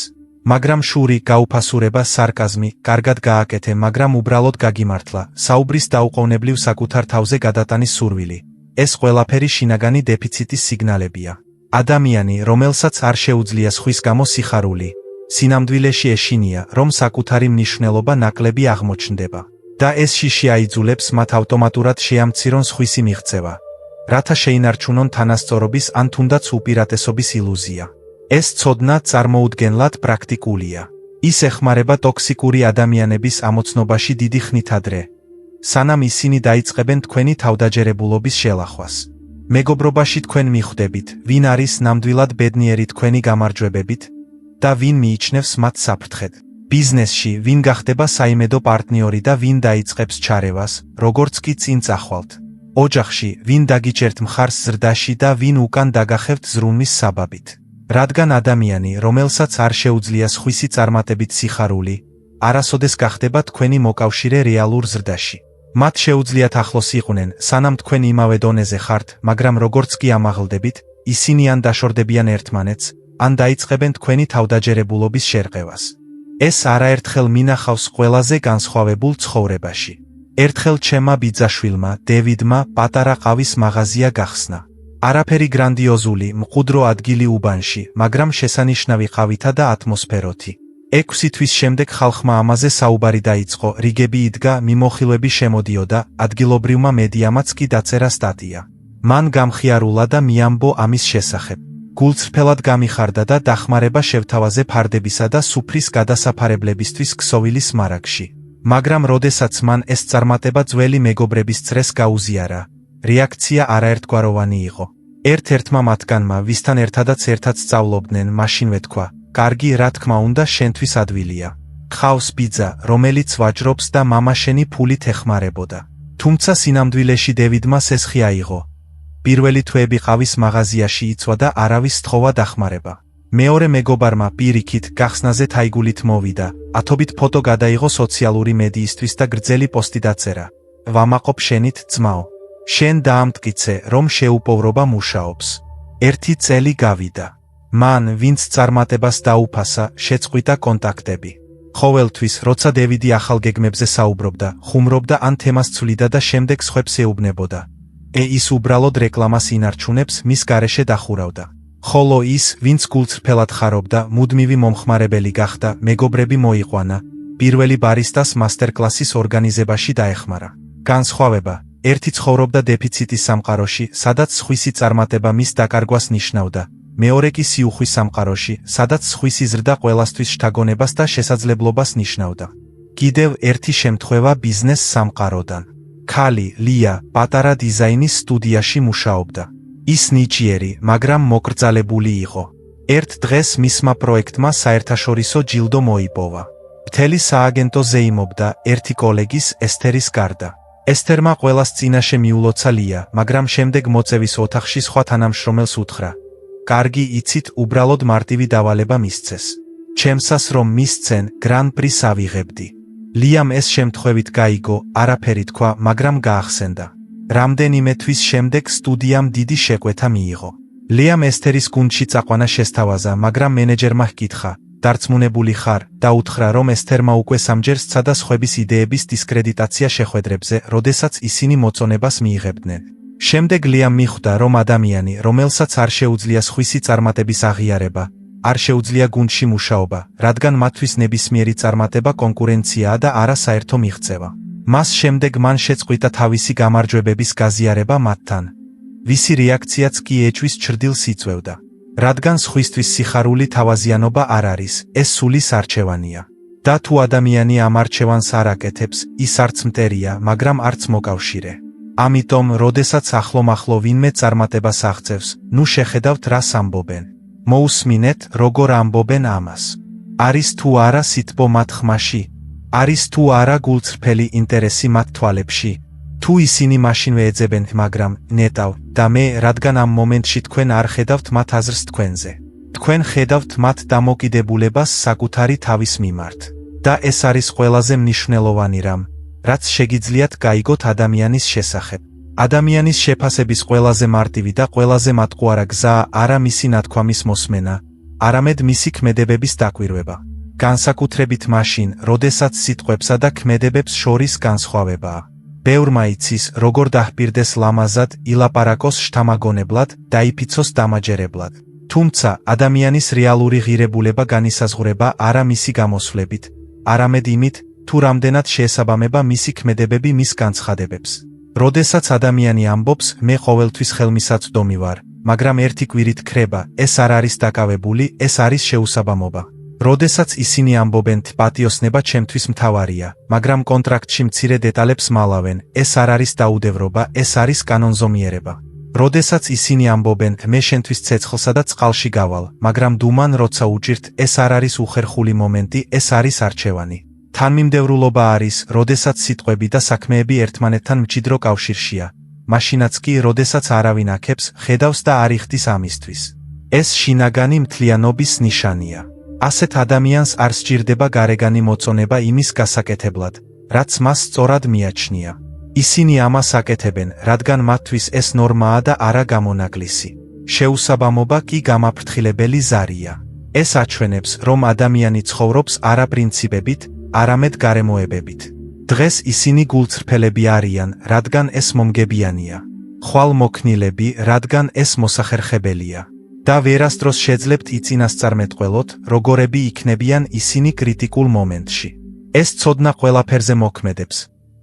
[SPEAKER 1] მაგრამ შური, გაუფასურება, სარკაზმი, კარგად გააკეთე, მაგრამ უბრალოდ გაგიმართლა, საუბრის დაუყოვნებლივ საკუთარ თავზე გადატანის სურვილი. ეს ყველაფერი შინაგანი დეფიციტის სიგნალებია. ადამიანი, რომელსაც არ შეუძლია სხვის გამო სიხარული, სინამდვილეში ეშინია, რომ საკუთარი მნიშვნელობა ნაკლები აღმოჩნდება. და ეს შიში აიძულებს მათ ავტომატურად შეამცირონ სხვისი მიღწევა, რათა შეინარჩუნონ თანასწორობის ან თუნდაც უპირატესობის ილუზია. ეს ცოდნა წარმოუდგენლად პრაქტიკულია. ის ეხმარება ტოქსიკური ადამიანების ამოცნობაში დიდი ხნით ადრე, სანამ ისინი დაიწყებენ თქვენი თავდაჯერებულობის შელახვას. მეგობრობაში თქვენ მიხვდებით, ვინ არის ნამდვილად ბედნიერი თქვენი გამარჯვებებით და ვინ მიიჩნევს მათ საფრთხედ. ბიზნესში ვინ გახდება საიმედო პარტნიორი და ვინ დაიწყებს ჩარევას, როგორც კი წინ წახვალთ. ოჯახში ვინ დაგიჭერთ მხარს ზრდაში და ვინ უკან დაგახევთ ზრუნვის საბაბით. რადგან ადამიანი, რომელსაც არ შეუძლია სხვისი წარმატებით სიხარული, არასოდეს გახდება თქვენი მოკავშირე რეალურ ზრდაში. მათ შეუძლიათ ახლოს იყვნენ, სანამ თქვენ იმავე დონეზე ხართ, მაგრამ როგორც კი ამაღლდებით, ისინი ან დაშორდებიან ერთმანეთს, ან დაიწყებენ თქვენი თავდაჯერებულობის შერყევას. ეს არაერთხელ მინახავს ყველაზე განსხვავებულ ცხოვრებაში. ერთხელ ჩემმა ბიძაშვილმა, დევიდმა, პატარა ყავის მაღაზია გახსნა. არაფერი გრანდიოზული, მყუდრო ადგილი უბანში, მაგრამ შესანიშნავი ყავითა და ატმოსფეროთი. 6 თვის შემდეგ ხალხმა ამაზე საუბარი დაიწყო, რიგები იდგა, მიმოხილვები შემოდიოდა, ადგილობრივმა მედიამაც კი დაწერა სტატია. მან გამხიარულა და მიამბო ამის შესახებ. გულწრფელად გამიხარდა და დახმარება შევთავაზე ფარდებისა და სუფრის გადასაფარებლებისთვის ქსოვილის მარაგში. მაგრამ როდესაც მან ეს წარმატება ძველი მეგობრების წრეს გაუზიარა, რეაქცია არაერთგვაროვანი იყო. ერთ-ერთმა მათგანმა, ვისთან ერთადაც ერთად სწავლობდნენ, მაშინვე თქვა: კარგი, რა თქმა უნდა, შენთვის ადვილია. ხავს ბიძა, რომელიც ვაჭრობს და მამა შენი ფულით ეხმარებოდა. თუმცა სინამდვილეში დევიდმა სესხი აიღო. პირველი თვეები ყავის მაღაზიაში იცვა და არავის სთხოვა დახმარება. მეორე მეგობარმა პირიქით გახსნაზე თაიგულით მოვიდა, ათობით ფოტო გადაიღო სოციალური მედიისთვის და გრძელი პოსტი დაწერა: ვამაყობ შენით, ძმაო. შენ დაამტკიცე, რომ შეუპოვრობა მუშაობს. 1 წელი გავიდა. მან, ვინც წარმატებას დაუფასა, შეწყვიტა კონტაქტები. ყოველთვის, როცა დევიდი ახალ გეგმებზე საუბრობდა, ხუმრობდა ან თემას ცვლიდა და შემდეგ სხვებს ეუბნებოდა: ის უბრალოდ რეკლამას ინარჩუნებს, მის გარეშე დახურავდა. ხოლო ის, ვინც გულწრფელად ხარობდა, მუდმივი მომხმარებელი გახდა, მეგობრები მოიყვანა, პირველი ბარისტას მასტერკლასის ორგანიზებაში დაეხმარა. განსხვავება, ერთი ცხოვრობდა დეფიციტის სამყაროში, სადაც სხვისი წარმატება მის დაკარგვას ნიშნავდა, მეორე კი სიუხვის სამყაროში, სადაც სხვისი ზრდა ყველასთვის შთაგონებას და შესაძლებლობას ნიშნავდა. კიდევ ერთი შემთხვევა ბიზნეს სამყაროდან. ქალი, ლია, პატარა დიზაინის სტუდიაში მუშაობდა. ის ნიჭიერი, მაგრამ მოკრძალებული იყო. ერთ დღეს მისმა პროექტმა საერთაშორისო ჯილდო მოიპოვა. მთელი სააგენტო ზეიმობდა ერთი კოლეგის, ესთერის გარდა. ესთერმა ყველას წინაშე მიულოცა ლია, მაგრამ შემდეგ მოწევის ოთახში სხვა თანამშრომელს უთხრა: კარგი, იცით, უბრალოდ მარტივი დავალება მისცეს. ჩემსას რომ მისცენ, გრან პრის ავიღებდი. ლიამ ეს შემთხვევით გაიგო, არაფერი თქვა, მაგრამ გაახსენდა. რამდენიმე თვის შემდეგ სტუდიამ დიდი შეკვეთა მიიღო. ლიამ ესთერის გუნდში წაყვანა შესთავაზა, მაგრამ მენეჯერმა ჰკითხა: დარწმუნებული ხარ? და უთხრა, რომ ესთერმა უკვე სამჯერ სცადა სხვების იდეების დისკრედიტაცია შეხვედრებზე, როდესაც ისინი მოწონებას მიიღებდნენ. შემდეგ ლიამ მიხვდა, რომ ადამიანი, რომელსაც არ შეუძლია სხვისი წარმატების აღიარება, არ შეუძლია გუნდში მუშაობა, რადგან მათთვის ნებისმიერი წარმატება კონკურენციაა და არა საერთო მიღწევა. მას შემდეგ მან შეწყვიტა თავისი გამარჯვებების გაზიარება მათთან. ვისი რეაქციაც კი ეჭვის ჩრდილს იწვევდა. რადგან სხვისთვის სიხარული თავაზიანობა არ არის, ეს სულის არჩევანია. და თუ ადამიანი ამ არჩევანს არ აკეთებს, ის არც მტერია, მაგრამ არც მოკავშირე. ამიტომ, როდესაც ახლო-მახლო ვინმე წარმატებას აღწევს, ნუ შეხედავთ რას ამბობენ. მოусმინეთ, როგორ ამბობენ ამას. არის თუ არა სითბო მათ ხმაში? არის თუ არა გულწრფელი ინტერესი მათ თვალებში? თუ ისინი მაშინვე ეძებენ, მაგრამ ნეტავ და მე, რადგან ამ მომენტში თქვენ არ ხედავთ მათ აზრს თქვენზე. თქვენ ხედავთ მათ დამოკიდებულებას საკუთარი თავის მიმართ. და ეს არის ყველაზე მნიშვნელოვანი რამ, რაც შეგიძლიათ გაიგოთ ადამიანის შესახებ. ადამიანის შეფასების ყველაზე მარტივი და ყველაზე მატყუარა გზაა არა მისი ნათქვამის მოსმენა, არამედ მისი ქმედებების დაკვირვება. განსაკუთრებით მაშინ, როდესაც სიტყვებსა და ქმედებებს შორის განსხვავებაა. ბევრმა იცის, როგორ დაჰპირდეს ლამაზად, ილაპარაკოს შთამაგონებლად, დაიფიცოს დამაჯერებლად. თუმცა, ადამიანის რეალური ღირებულება განისაზღვრება არა მისი გამოსვლებით, არამედ იმით, თუ რამდენად შეესაბამება მისი ქმედებები მის განცხადებებს. როდესაც ადამიანი ამბობს, მე ყოველთვის ხელმისაწვდომი ვარ, მაგრამ ერთი კვირით ქრება, ეს არ არის დაკავებული, ეს არის შეუსაბამობა. როდესაც ისინი ამბობენ, პატიოსნება ჩემთვის მთავარია, მაგრამ კონტრაქტში მცირე დეტალებს მალავენ, ეს არ არის დაუდევრობა, ეს არის კანონზომიერება. როდესაც ისინი ამბობენ, მე შენთვის ცეცხლსა და წყალში გავალ, მაგრამ დუმან როცა უჭირთ, ეს არ არის უხერხული მომენტი, ეს არის არჩევანი. თანმიმდევრულობა არის, როდესაც სიტყვები და საქმეები ერთმანეთთან მჭიდრო კავშირშია, მაშინაც კი, როდესაც არავინ აქებს, ხედავს და არ იხდის ამისთვის. ეს შინაგანი მთლიანობის ნიშანია. ასეთ ადამიანს არ სჭირდება გარეგანი მოწონება იმის გასაკეთებლად, რაც მას სწორად მიაჩნია. ისინი ამას აკეთებენ, რადგან მათთვის ეს ნორმაა და არა გამონაკლისი. შეუსაბამობა კი გამაფრთხილებელი ზარია. ეს აჩვენებს, რომ ადამიანი ცხოვრობს არა პრინციპებით, არამედ გარემოებებით. დღეს ისინი გულწრფელები არიან, რადგან ეს მომგებიანია. ხვალმოქნილები, რადგან ეს მოსახერხებელია. და ვერასდროს შეძლებთ იწინასწარმეტყველოთ, როგორები იქნებიან ისინი კრიტიკულ მომენტში. ეს ცოდნა ყველაფერზე მოქმედებს.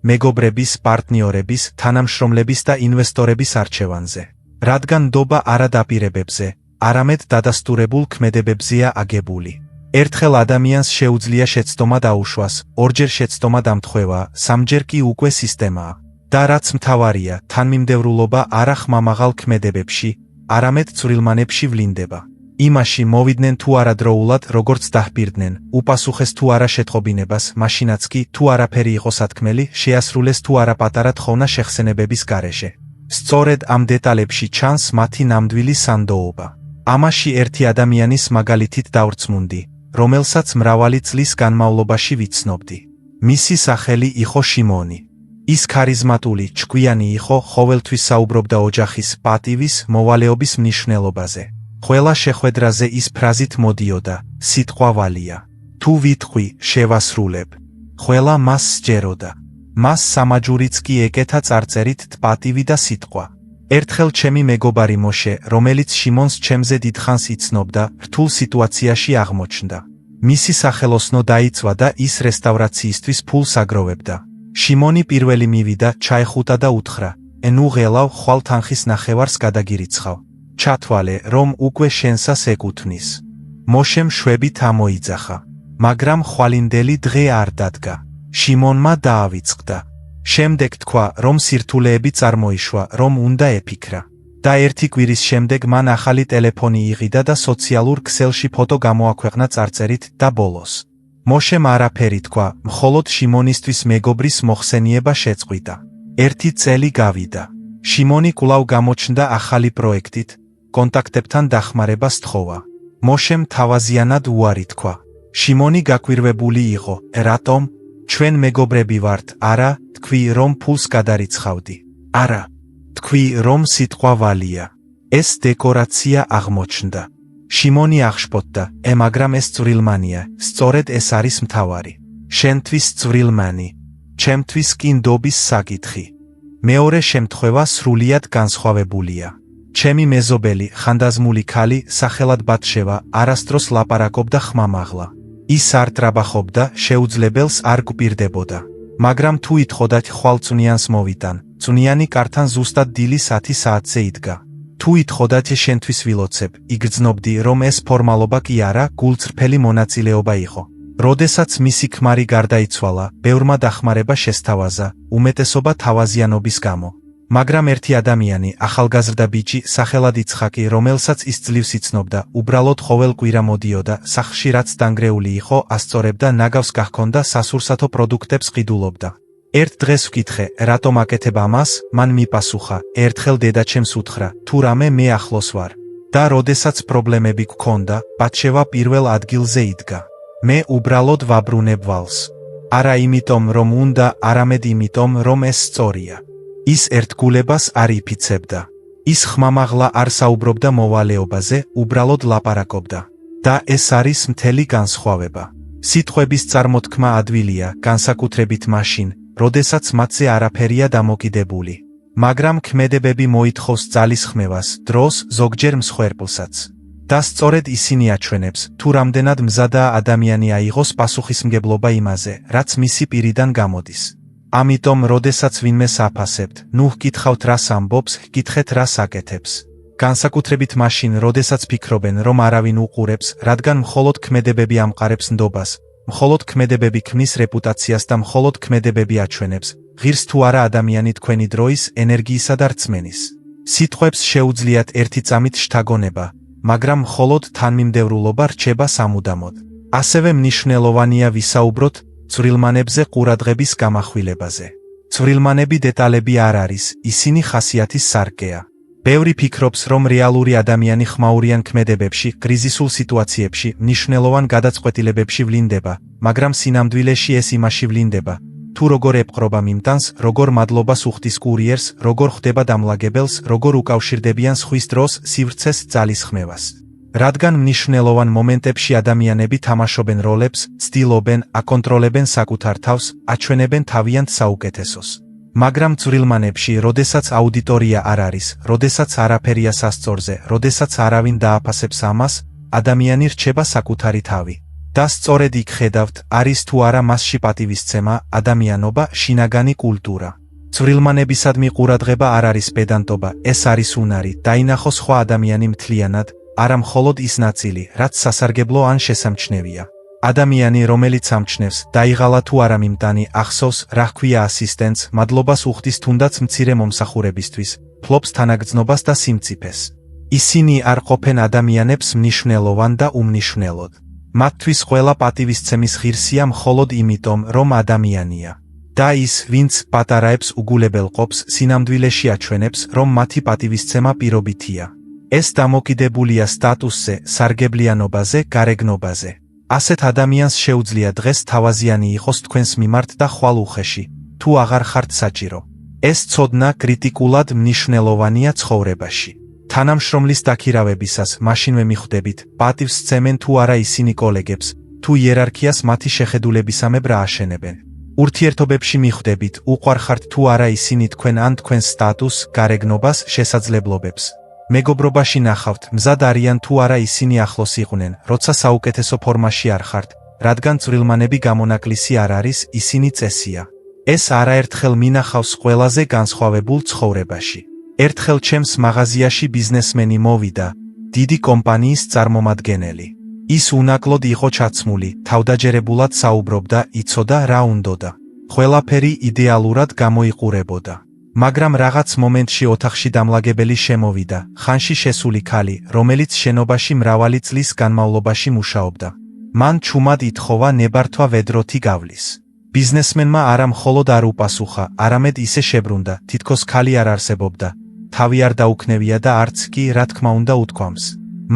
[SPEAKER 1] მეგობრების, პარტნიორების, თანამშრომლების და ინვესტორების არჩევანზე. რადგან ნდობა არა დაპირებებზე, არამედ დადასტურებულ ქმედებებზეა აგებული. ერთხელ ადამიანს შეუძლია შეცდომა დაუშვას, ორჯერ შეცდომა დამთხვევა, სამჯერ კი უკვე სისტემაა. და რაც მთავარია, თანმიმდევრულობა არა ხმამაღალ ქმედებებში, არამედ ცვრილმანებში ვლინდება. იმაში მოვიდნენ თუ არა დროულად, როგორც დაჰპირდნენ, უპასუხეს თუ არა შეტყობინებას, მაშინაც კი, თუ არაფერი იყო სათქმელი, შეასრულეს თუ არა პატარა თხოვნა შეხსენებების გარეშე. სწორედ ამ დეტალებში ჩანს მათი ნამდვილი სანდოობა. ამაში ერთი ადამიანის მაგალითით დავრწმუნდი, რომელსაც მრავალი წლის განმავლობაში ვიცნობდი. მისი სახელი იყო შიმონი. ის ქარიზმატული, ჭკვიანი იყო, ყოველთვის საუბრობდა ოჯახის, პატივის, მოვალეობის მნიშვნელობაზე. ყველა შეხვედრაზე ის ფრაზით მოდიოდა, სიტყვა ვალია. თუ ვიტყვი, შევასრულებ. ყველა მას სჯეროდა. მას სამაჯურიც კი ეკეთა წარწერით პატივი და სიტყვა. ერთხელ ჩემი მეგობარი მოშე, რომელიც შიმონს ჩემზე დიდხანს იცნობდა, რთულ სიტუაციაში აღმოჩნდა. მისი სახელოსნო დაიცვა და ის რესტავრაციისთვის ფულს აგროვებდა. შიმონი პირველი მივიდა, ჩაეხუტა და უთხრა: ნუ ღელავ, ხვალ თანხის ნახევარს გადაგირიცხავ. ჩათვალე, რომ უკვე შენსას ეკუთვნის. მოშემ შვებით ამოიძახა. მაგრამ ხვალინდელი დღე არ დადგა. შიმონმა დაავიწყდა. შემდეგ თქვა, რომ სირთულეები წარმოიშვა, რომ უნდა ეფიქრა. და ერთი კვირის შემდეგ მან ახალი ტელეფონი იღიდა და სოციალურ ქსელში ფოტო გამოაქვეყნა წარწერით და ბოლოს. მოშემ არაფერი თქვა, მხოლოდ შიმონისთვის მეგობრის მოხსენიება შეწყვიტა. ერთი წელი გავიდა. შიმონი კვლავ გამოჩნდა ახალი პროექტით, კონტაქტებთან დახმარება სთხოვა. მოშემ თავაზიანად უარი თქვა. შიმონი გაკვირვებული იყო, რატომ? ჩვენ მეგობრები ვართ, არა, თქვი, რომ ფულს გადარიცხავდი. არა, თქვი, რომ სიტყვა ვალია. ეს დეკორაცია აღმოჩნდა. შიმონი აღშფოთდა, მაგრამ ეს წვრილმანია, სწორედ ეს არის მთავარი. შენთვის წვრილმანი, ჩემთვის კი ნდობის საკითხი. მეორე შემთხვევა სრულიად განსხვავებულია. ჩემი მეზობელი, ხანდაზმული ქალი, სახელად ბატშევა, არასდროს ლაპარაკობდა ხმამაღლა. ის არ ტრაბახობდა, შეუძლებელს არ გვპირდებოდა. მაგრამ თუ ითხოვდათ ხვალ წვნიანს მოვიტან, წვნიანი კართან ზუსტად დილის 10 საათზე იდგა. თუ ითხოვდათ შენთვის ვილოცებ, იგრძნობდი, რომ ეს ფორმალობა კი არა, გულწრფელი მონაწილეობა იყო. როდესაც მისი ქმარი გარდაიცვალა, ბევრმა დახმარება შესთავაზა, უმეტესობა თავაზიანობის გამო. მაგრამ ერთი ადამიანი, ახალგაზრდა ბიჭი, სახელად იცხაკი, რომელსაც ის ძლივს იცნობდა, უბრალოდ ყოველ კვირა მოდიოდა, სახლში რაც დანგრეული იყო, ასწორებდა, ნაგავს გაჰქონდა, სასურსათო პროდუქტებს ყიდულობდა. ერთ დღეს ვკითხე, რატომ აკეთებ ამას, მან მიპასუხა, ერთხელ დედაჩემს უთხრა, თუ რამე მე ახლოს ვარ. და როდესაც პრობლემები გქონდა, ბატშევა პირველ ადგილზე იდგა. მე უბრალოდ ვაბრუნებ ვალს. არა იმიტომ, რომ უნდა, არამედ იმიტომ, რომ ეს სწორია. ის ერთგულებას არ იფიცებდა. ის ხმამაღლა არ საუბრობდა მოვალეობაზე, უბრალოდ ლაპარაკობდა. და ეს არის მთელი განსხვავება. სიტყვების წარმოთქმა ადვილია, განსაკუთრებით მაშინ, როდესაც მათზე არაფერია დამოკიდებული. მაგრამ ქმედებები მოითხოვს ძალისხმევას, დროს, ზოგჯერ მსხვერპლსაც. და სწორედ ისინი აჩვენებს, თუ რამდენად მზადაა ადამიანი აიღოს პასუხისმგებლობა იმაზე, რაც მისი პირიდან გამოდის. ამიტომ, როდესაც ვინმეს აფასებთ, ნუ ჰკითხავთ რას ამბობს, ჰკითხეთ რას აკეთებს. განსაკუთრებით მაშინ, როდესაც ფიქრობენ, რომ არავინ უყურებს, რადგან მხოლოდ ქმედებები ამყარებს ნდობას, მხოლოდ ქმედებები ქმნის რეპუტაციას და მხოლოდ ქმედებები აჩვენებს, ღირს თუ არა ადამიანი თქვენი დროის, ენერგიისა და რწმენის. სიტყვებს შეუძლიათ ერთი წამით შთაგონება, მაგრამ მხოლოდ თანმიმდევრულობა რჩება სამუდამოდ. ასევე მნიშვნელოვანია ვისაუბროთ წვრილმანებზე ყურადღების გამახვილებაზე. წვრილმანები დეტალები არ არის, ისინი ხასიათის სარკეა. ბევრი ფიქრობს, რომ რეალური ადამიანი ხმაურიან ქმედებებში, კრიზისულ სიტუაციებში, მნიშვნელოვან გადაწყვეტილებებში ვლინდება, მაგრამ სინამდვილეში ეს იმაში ვლინდება, თუ როგორ ეპყრობა მიმტანს, როგორ მადლობას უხდის კურიერს, როგორ ხვდება დამლაგებელს, როგორ უკავშირდებიან სხვის დროს, სივრცეს, ძალისხმევას. რადგან მნიშვნელოვან მომენტებში ადამიანები თამაშობენ როლებს, ცდილობენ, აკონტროლებენ საკუთარ თავს, აჩვენებენ თავიანთ საუკეთესოს. მაგრამ წვრილმანებში, როდესაც აუდიტორია არ არის, როდესაც არაფერია სასწორზე, როდესაც არავინ დააფასებს ამას, ადამიანი რჩება საკუთარი თავი. და სწორედ იქ ხედავთ, არის თუ არა მასში პატივისცემა, ადამიანობა, შინაგანი კულტურა. წვრილმანებისადმი ყურადღება არ არის პედანტობა, ეს არის უნარი, დაინახოს სხვა ადამიანი მთლიანად, არა მხოლოდ ის ნაწილი, რაც სასარგებლო ან შესამჩნევია. ადამიანი, რომელიც ამჩნევს, დაიღალა თუ არა მიმტანი, ახსოვს, რა ჰქვია ასისტენტს, მადლობას უხდის თუნდაც მცირე მომსახურებისთვის, ფლობს თანაგრძნობას და სიმწიფეს. ისინი არ ყოფენ ადამიანებს მნიშვნელოვან და უმნიშვნელოდ. მათთვის ყველა პატივისცემის ღირსია მხოლოდ იმიტომ, რომ ადამიანია. და ის, ვინც პატარაებს უგულებელყოფს, სინამდვილეში აჩვენებს, რომ მათი პატივისცემა პირობითია. ეს დამოკიდებულია სტატუსზე, სარგებლიანობაზე, გარეგნობაზე. ასეთ ადამიანს შეუძლია დღეს თავაზიანი იყოს თქვენს მიმართ და ხვალ უხეში, თუ აღარ ხართ საჭირო. ეს ცოდნა კრიტიკულად მნიშვნელოვანია ცხოვრებაში. თანამშრომლის დაქირავებისას მაშინვე მიხვდებით, პატივს სცემენ თუ არა ისინი კოლეგებს, თუ იერარქიას მათი შეხედულებისამებრ აშენებენ. ურთიერთობებში მიხვდებით, უყვარხართ თუ არა ისინი თქვენ ან თქვენს სტატუსს, გარეგნობას, შესაძლებლობებს. მეგობრობაში ნახავთ, მზად არიან თუ არა ისინი ახლოს იყვნენ, როცა საუკეთესო ფორმაში არ ხართ, რადგან წვრილმანები გამონაკლისი არ არის, ისინი წესია. ეს არაერთხელ მინახავს ყველაზე განსხვავებულ ცხოვრებაში. ერთხელ ჩემს მაღაზიაში ბიზნესმენი მოვიდა, დიდი კომპანიის წარმომადგენელი. ის უნაკლოდ იყო ჩაცმული, თავდაჯერებულად საუბრობდა, იცოდა რა უნდოდა. ყველაფერი იდეალურად გამოიყურებოდა. მაგრამ რაღაც მომენტში ოთახში დამლაგებელი შემოვიდა, ხანში შესული ქალი, რომელიც შენობაში მრავალი წლის განმავლობაში მუშაობდა. მან ჩუმად ითხოვა ნებართვა ვედროთი გავლის. ბიზნესმენმა არა მხოლოდ არ უპასუხა, არამედ ისე შებრუნდა, თითქოს ქალი არ არსებობდა. თავი არ დაუქნევია და არც კი, რა თქმა უნდა, უთქვამს.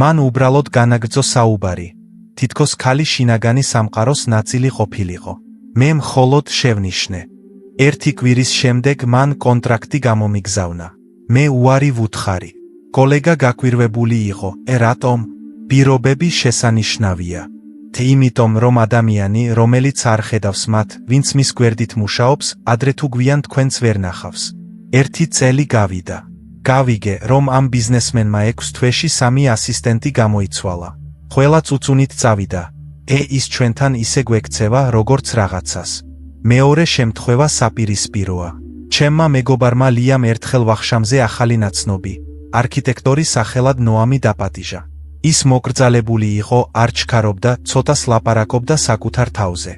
[SPEAKER 1] მან უბრალოდ განაგრძო საუბარი. თითქოს ქალი შინაგანი სამყაროს ნაწილი ყოფილიყო. მე მხოლოდ შევნიშნე. ერთი კვირის შემდეგ მან კონტრაქტი გამომიგზავნა. მე უარი ვუთხარი. კოლეგა გაკვირვებული იყო, რატომ? პირობები შესანიშნავია. იმიტომ რომ ადამიანი, რომელიც არ ხედავს მათ, ვინც მის გვერდით მუშაობს, ადრე თუ გვიან თქვენც ვერ ნახავს. ერთი წელი გავიდა. გავიგე, რომ ამ ბიზნესმენმა 6 თვეში 3 ასისტენტი გამოიცვალა. ყველა წუწუნით წავიდა. ის ჩვენთან ისე გვექცევა, როგორც რაღაცას. მეორე შემთხვევა საპირისპიროა. ჩემმა მეგობარმა ლიამ ერთხელ ვახშამზე ახალი ნაცნობი, არქიტექტორი სახელად ნოამი დაპატიჟა. ის მოკრძალებული იყო, არ ჩქარობდა, ცოტას ლაპარაკობდა საკუთარ თავზე.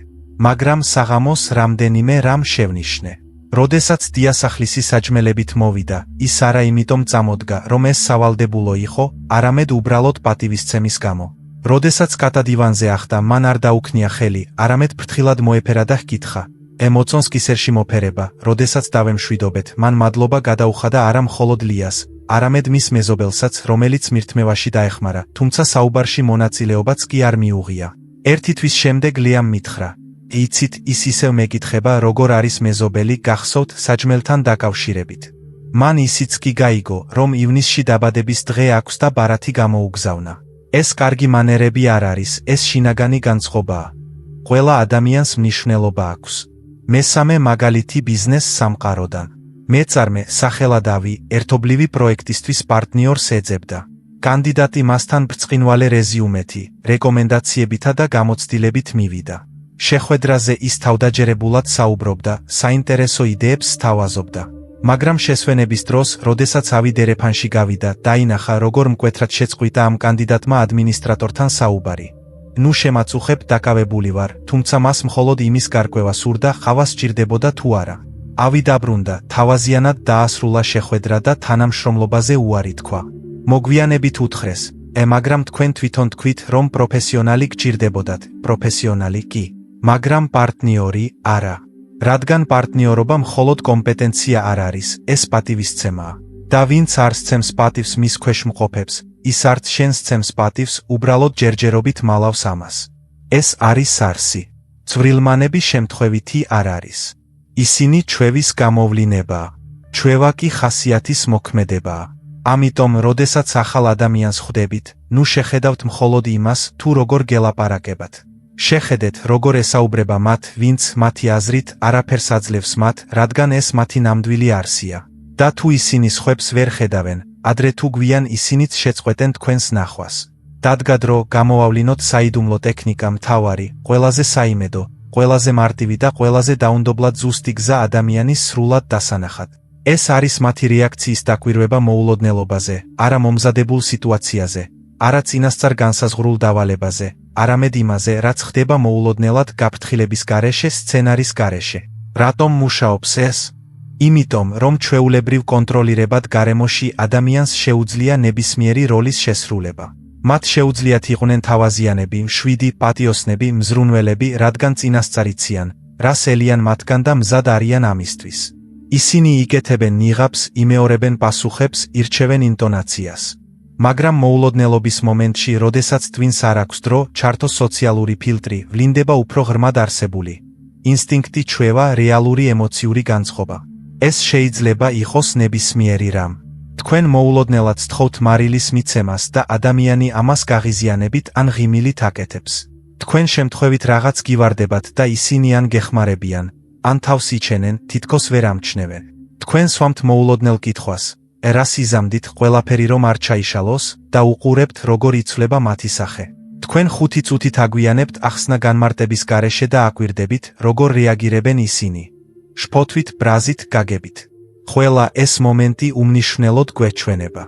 [SPEAKER 1] მაგრამ საღამოს რამდენიმე რამ შევნიშნე. როდესაც დიასახლისი საჯმელებით მოვიდა, ის არა იმიტომ წამოდგა, რომ ეს სავალდებულო იყო, არამედ უბრალოდ პატივისცემის გამო. როდესაც კატადივანზე ახდა, მან არ დაუქნია ხელი, არამედ ფრთხილად მოეფერა და ჰკითხა. ემოცონს კისერში მოფერება, როდესაც დავემშვიდობეთ, მან მადლობა გადაუხადა არა მხოლოდ ლიას, არამედ მის მეზობელსაც, რომელიც მირთმევაში დაეხმარა, თუმცა საუბარში მონაწილეობაც კი არ მიუღია. ერთი თვის შემდეგ ლიამ მითხრა. იცით, ის ისევ მეკითხება, როგორ არის მეზობელი, გახსოვთ საჯმელთან დაკავშირებით. მან ისიც კი გაიგო, რომ ივნისში დაბადების დღე აქვს და ბარათი გამოუგზავნა. ეს კარგი მანერები არ არის, ეს შინაგანი განწყობაა. ყველა ადამიანს მნიშვნელობა აქვს. მესამე მაგალითი ბიზნეს სამყაროდან. მეწარმე, სახელადავი, ერთობლივი პროექტისთვის პარტნიორს ეძებდა. კანდიდატი მასთან ბრწყინვალე რეზიუმეთი, რეკომენდაციებითა და გამოცდილებით მივიდა. შეხვედრაზე ის თავდაჯერებულად საუბრობდა, საინტერესო იდეებს სთავაზობდა. მაგრამ შესვენების დროს, როდესაც ავიდერეფანში გავიდა, დაინახა, როგორ მკვეთრად შეწყვიტა ამ კანდიდატმა ადმინისტრატორთან საუბარი. ნუ შემაწუხებ, დაკავებული ვარ, თუმცა მას მხოლოდ იმის გარკვევა სურდა, ხავა სჭირდებოდა თუ არა. ავი დაბრუნდა, თავაზიანად დაასრულა შეხვედრა და თანამშრომლობაზე უარი თქვა. მოგვიანებით უთხრეს, მაგრამ თქვენ თვითონ თქვით, რომ პროფესიონალი გჭირდებოდათ, პროფესიონალი კი, მაგრამ პარტნიორი არა. რადგან პარტნიორობა მხოლოდ კომპეტენცია არ არის, ეს პატივისცემაა. და ვინც არ სცემს პატივს მის ქვეშ მყოფებს, ის არც შენ სცემს პატივს, უბრალოდ ჯერჯერობით მალავს ამას. ეს არის არსი. წვრილმანები შემთხვევითი არ არის. ისინი ჩვევის გამოვლინებაა. ჩვევა კი ხასიათის მოქმედებაა. ამიტომ, როდესაც ახალ ადამიანს ხვდებით, ნუ შეხედავთ მხოლოდ იმას, თუ როგორ გელაპარაკებათ. შეხედეთ, როგორ ესაუბრება მათ, ვინც მათი აზრით არაფერს აძლევს მათ, რადგან ეს მათი ნამდვილი არსია. და თუ ისინი სხვებს ვერ ხედავენ, ადრე თუ გვიან ისინიც შეწყვეტენ თქვენს ნახვას. დადგა დრო, გამოვავლინოთ საიდუმლო ტექნიკა მთავარი, ყველაზე საიმედო, ყველაზე მარტივი და ყველაზე დაუნდობლად ზუსტი გზა ადამიანის სრულად დასანახად. ეს არის მათი რეაქციის დაკვირვება მოულოდნელობაზე, არა მომზადებულ სიტუაციაზე, არა წინასწარ განსაზღვრულ დავალებაზე, არამედ იმაზე, რაც ხდება მოულოდნელად გაფრთხილების გარეშე, სცენარის გარეშე. რატომ მუშაობს ეს? იმიტომ, რომ ჩვეულებრივ კონტროლირებად გარემოში ადამიანს შეუძლია ნებისმიერი როლის შესრულება. მათ შეუძლიათ იყვნენ თავაზიანები, მშვიდი, პატიოსნები, მზრუნველები, რადგან წინასწარ იციან, რას ელიან მათგან და მზად არიან ამისთვის. ისინი იკეთებენ ნიღაბს, იმეორებენ პასუხებს, ირჩევენ ინტონაციას. მაგრამ მოულოდნელობის მომენტში, როდესაც twins არ აქვს დრო, ჩართო სოციალური ფილტრი, ვლინდება უფრო ღრმად არსებული. ინსტინქტი ჩვევა, რეალური ემოციური განწყობა. ეს შეიძლება იყოს ნებისმიერი რამ. თქვენ მოულოდნელად სთხოვთ მარილის მიცემას და ადამიანი ამას გაღიზიანებით ან ღიმილით აკეთებს. თქვენ შემთხვევით რაღაც გივარდებათ და ისინი ან გეხმარებიან, ან თავს იჩენენ, თითქოს ვერ ამჩნევენ. თქვენ სვამთ მოულოდნელ კითხვას, რას იზამდით, ყველაფერი რომ არ ჩაიშალოს და უყურებთ, როგორ იცვლება მათი სახე. თქვენ 5 წუთით აგვიანებთ ახსნა განმარტების გარეშე და აკვირდებით, როგორ რეაგირებენ ისინი. შფოთვით, ბრაზით, გაგებით. ყველა ეს მომენტი უმნიშვნელოდ გვეჩვენება.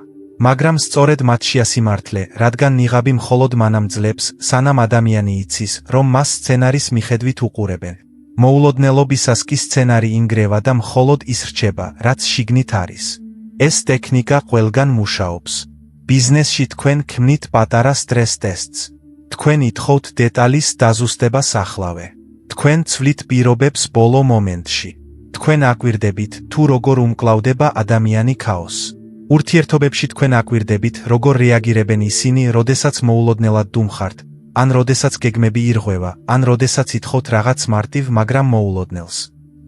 [SPEAKER 1] მაგრამ სწორედ მათშია სიმართლე, რადგან ნიღაბი მხოლოდ მანამ ძლებს, სანამ ადამიანი იცის, რომ მას სცენარის მიხედვით უყურებენ. მოულოდნელობისას კი სცენარი ინგრევა და მხოლოდ ის რჩება, რაც შიგნით არის. ეს ტექნიკა ყველგან მუშაობს. ბიზნესში თქვენ ქმნით პატარა სტრეს ტესტს. თქვენ ითხოვთ დეტალის დაზუსტებას ახლავე. თქვენ ცვლით პირობებს ბოლო მომენტში. თქვენ აკვირდებით, თუ როგორ უმკლავდება ადამიანი ქაოსს. ურთიერთობებში თქვენ აკვირდებით, როგორ რეაგირებენ ისინი, როდესაც მოულოდნელად დუმხართ, ან როდესაც გეგმები ირღვევა, ან როდესაც ითხოვთ რაღაც მარტივ, მაგრამ მოულოდნელს.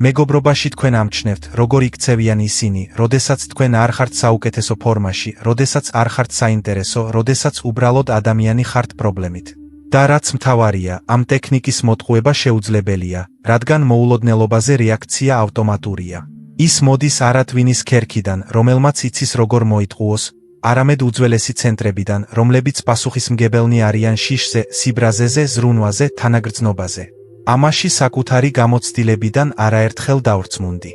[SPEAKER 1] მეგობრობაში თქვენ ამჩნევთ, როგორ იქცევიან ისინი, როდესაც თქვენ არ ხართ საუკეთესო ფორმაში, როდესაც არ ხართ საინტერესო, როდესაც უბრალოდ ადამიანი ხართ პრობლემით. და რაც მთავარია, ამ ტექნიკის მოტყუება შეუძლებელია, რადგან მოულოდნელობაზე რეაქცია ავტომატურია. ის მოდის არათვინის ქერქიდან, რომელმაც იცის როგორ მოიტყუოს, არამედ უძველესი ცენტრებიდან, რომლებიც პასუხისმგებელნი არიან შიშზე, სიბრაზეზე, ზრუნვაზე, თანაგრძნობაზე. ამაში საკუთარი გამოცდილებიდან არაერთხელ დავრწმუნდი.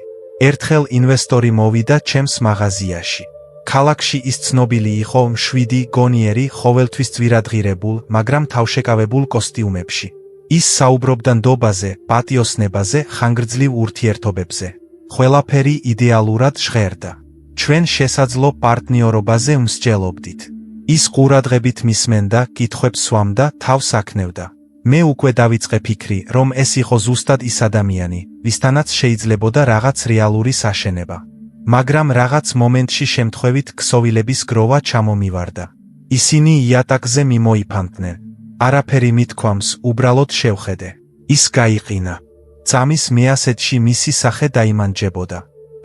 [SPEAKER 1] ერთხელ ინვესტორი მოვიდა ჩემს მაღაზიაში. ქალაქში ის ცნობილი იყო მშვიდი, გონიერი, ყოველთვის ძვირადღირებულ, მაგრამ თავშეკავებულ კოსტიუმებში. ის საუბრობდა ნდობაზე, პატიოსნებაზე, ხანგრძლივ ურთიერთობებზე. ყველაფერი იდეალურად ჟღერდა. ჩვენ შესაძლო პარტნიორობაზე მსჯელობდით. ის ყურადღებით მისმენდა, კითხვებს სვამდა, თავს აქნევდა. მე უკვე დავიწყე ფიქრი, რომ ეს იყო ზუსტად ის ადამიანი, ვისთანაც შეიძლებოდა რაღაც რეალური საშენება. მაგრამ რაღაც მომენტში შემთხვევით ქსოვილების გროვა ჩამომივარდა. ისინი იატაკზე მიმოიფანტნენ. არაფერი მithქვამს, უბრალოდ შევხედე. ის გაიყინა. წამის მეასეთში მისი სახე დაიმანჯებოდა.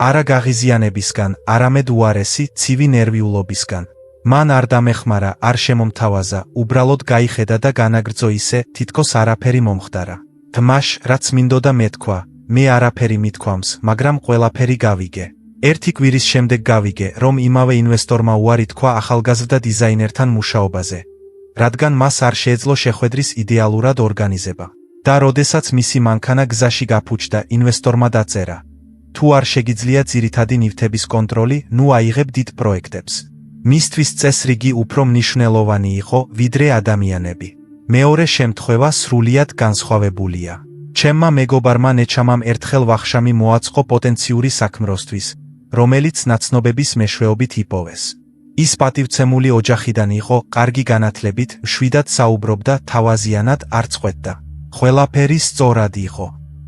[SPEAKER 1] არა გაღიზიანებისგან, არამედ უარესი, ცივი ნერვიულობისგან. მან არ დამეხმარა, არ შემომთავაზა, უბრალოდ გაიხედა და განაგრძო ისე, თითქოს არაფერი მომხდარა. თმაშ, რაც მინდოდა მეთქვა, მე არაფერი მithქვამს, მაგრამ ყველაფერი გავიგე. ერთი კვირის შემდეგ გავიგე, რომ იმავე ინვესტორმა უარი თქვა ახალგაზრდა დიზაინერთან მუშაობაზე. რადგან მას არ შეეძლო შეხვედრის იდეალურად ორგანიზება. და როდესაც მისი მანქანა გზაში გაფუჭდა, ინვესტორმა დაწერა. თუ არ შეგიძლია ძირითადი ნივთების კონტროლი, ნუ აიღებ დიდ პროექტებს. მისთვის წესრიგი უფრო მნიშვნელოვანი იყო, ვიდრე ადამიანები. მეორე შემთხვევა სრულიად განსხვავებულია. ჩემმა მეგობარმა ნეჩამამ ერთხელ ვახშამი მოაწყო პოტენციური საქმროსთვის, რომელიც ნაცნობების მეშვეობით იპოვეს. ის პატივცემული ოჯახიდან იყო, კარგი განათლებით, მშვიდად საუბრობდა, თავაზიანად არ წყვეტდა. ყველაფერი სწორად იყო.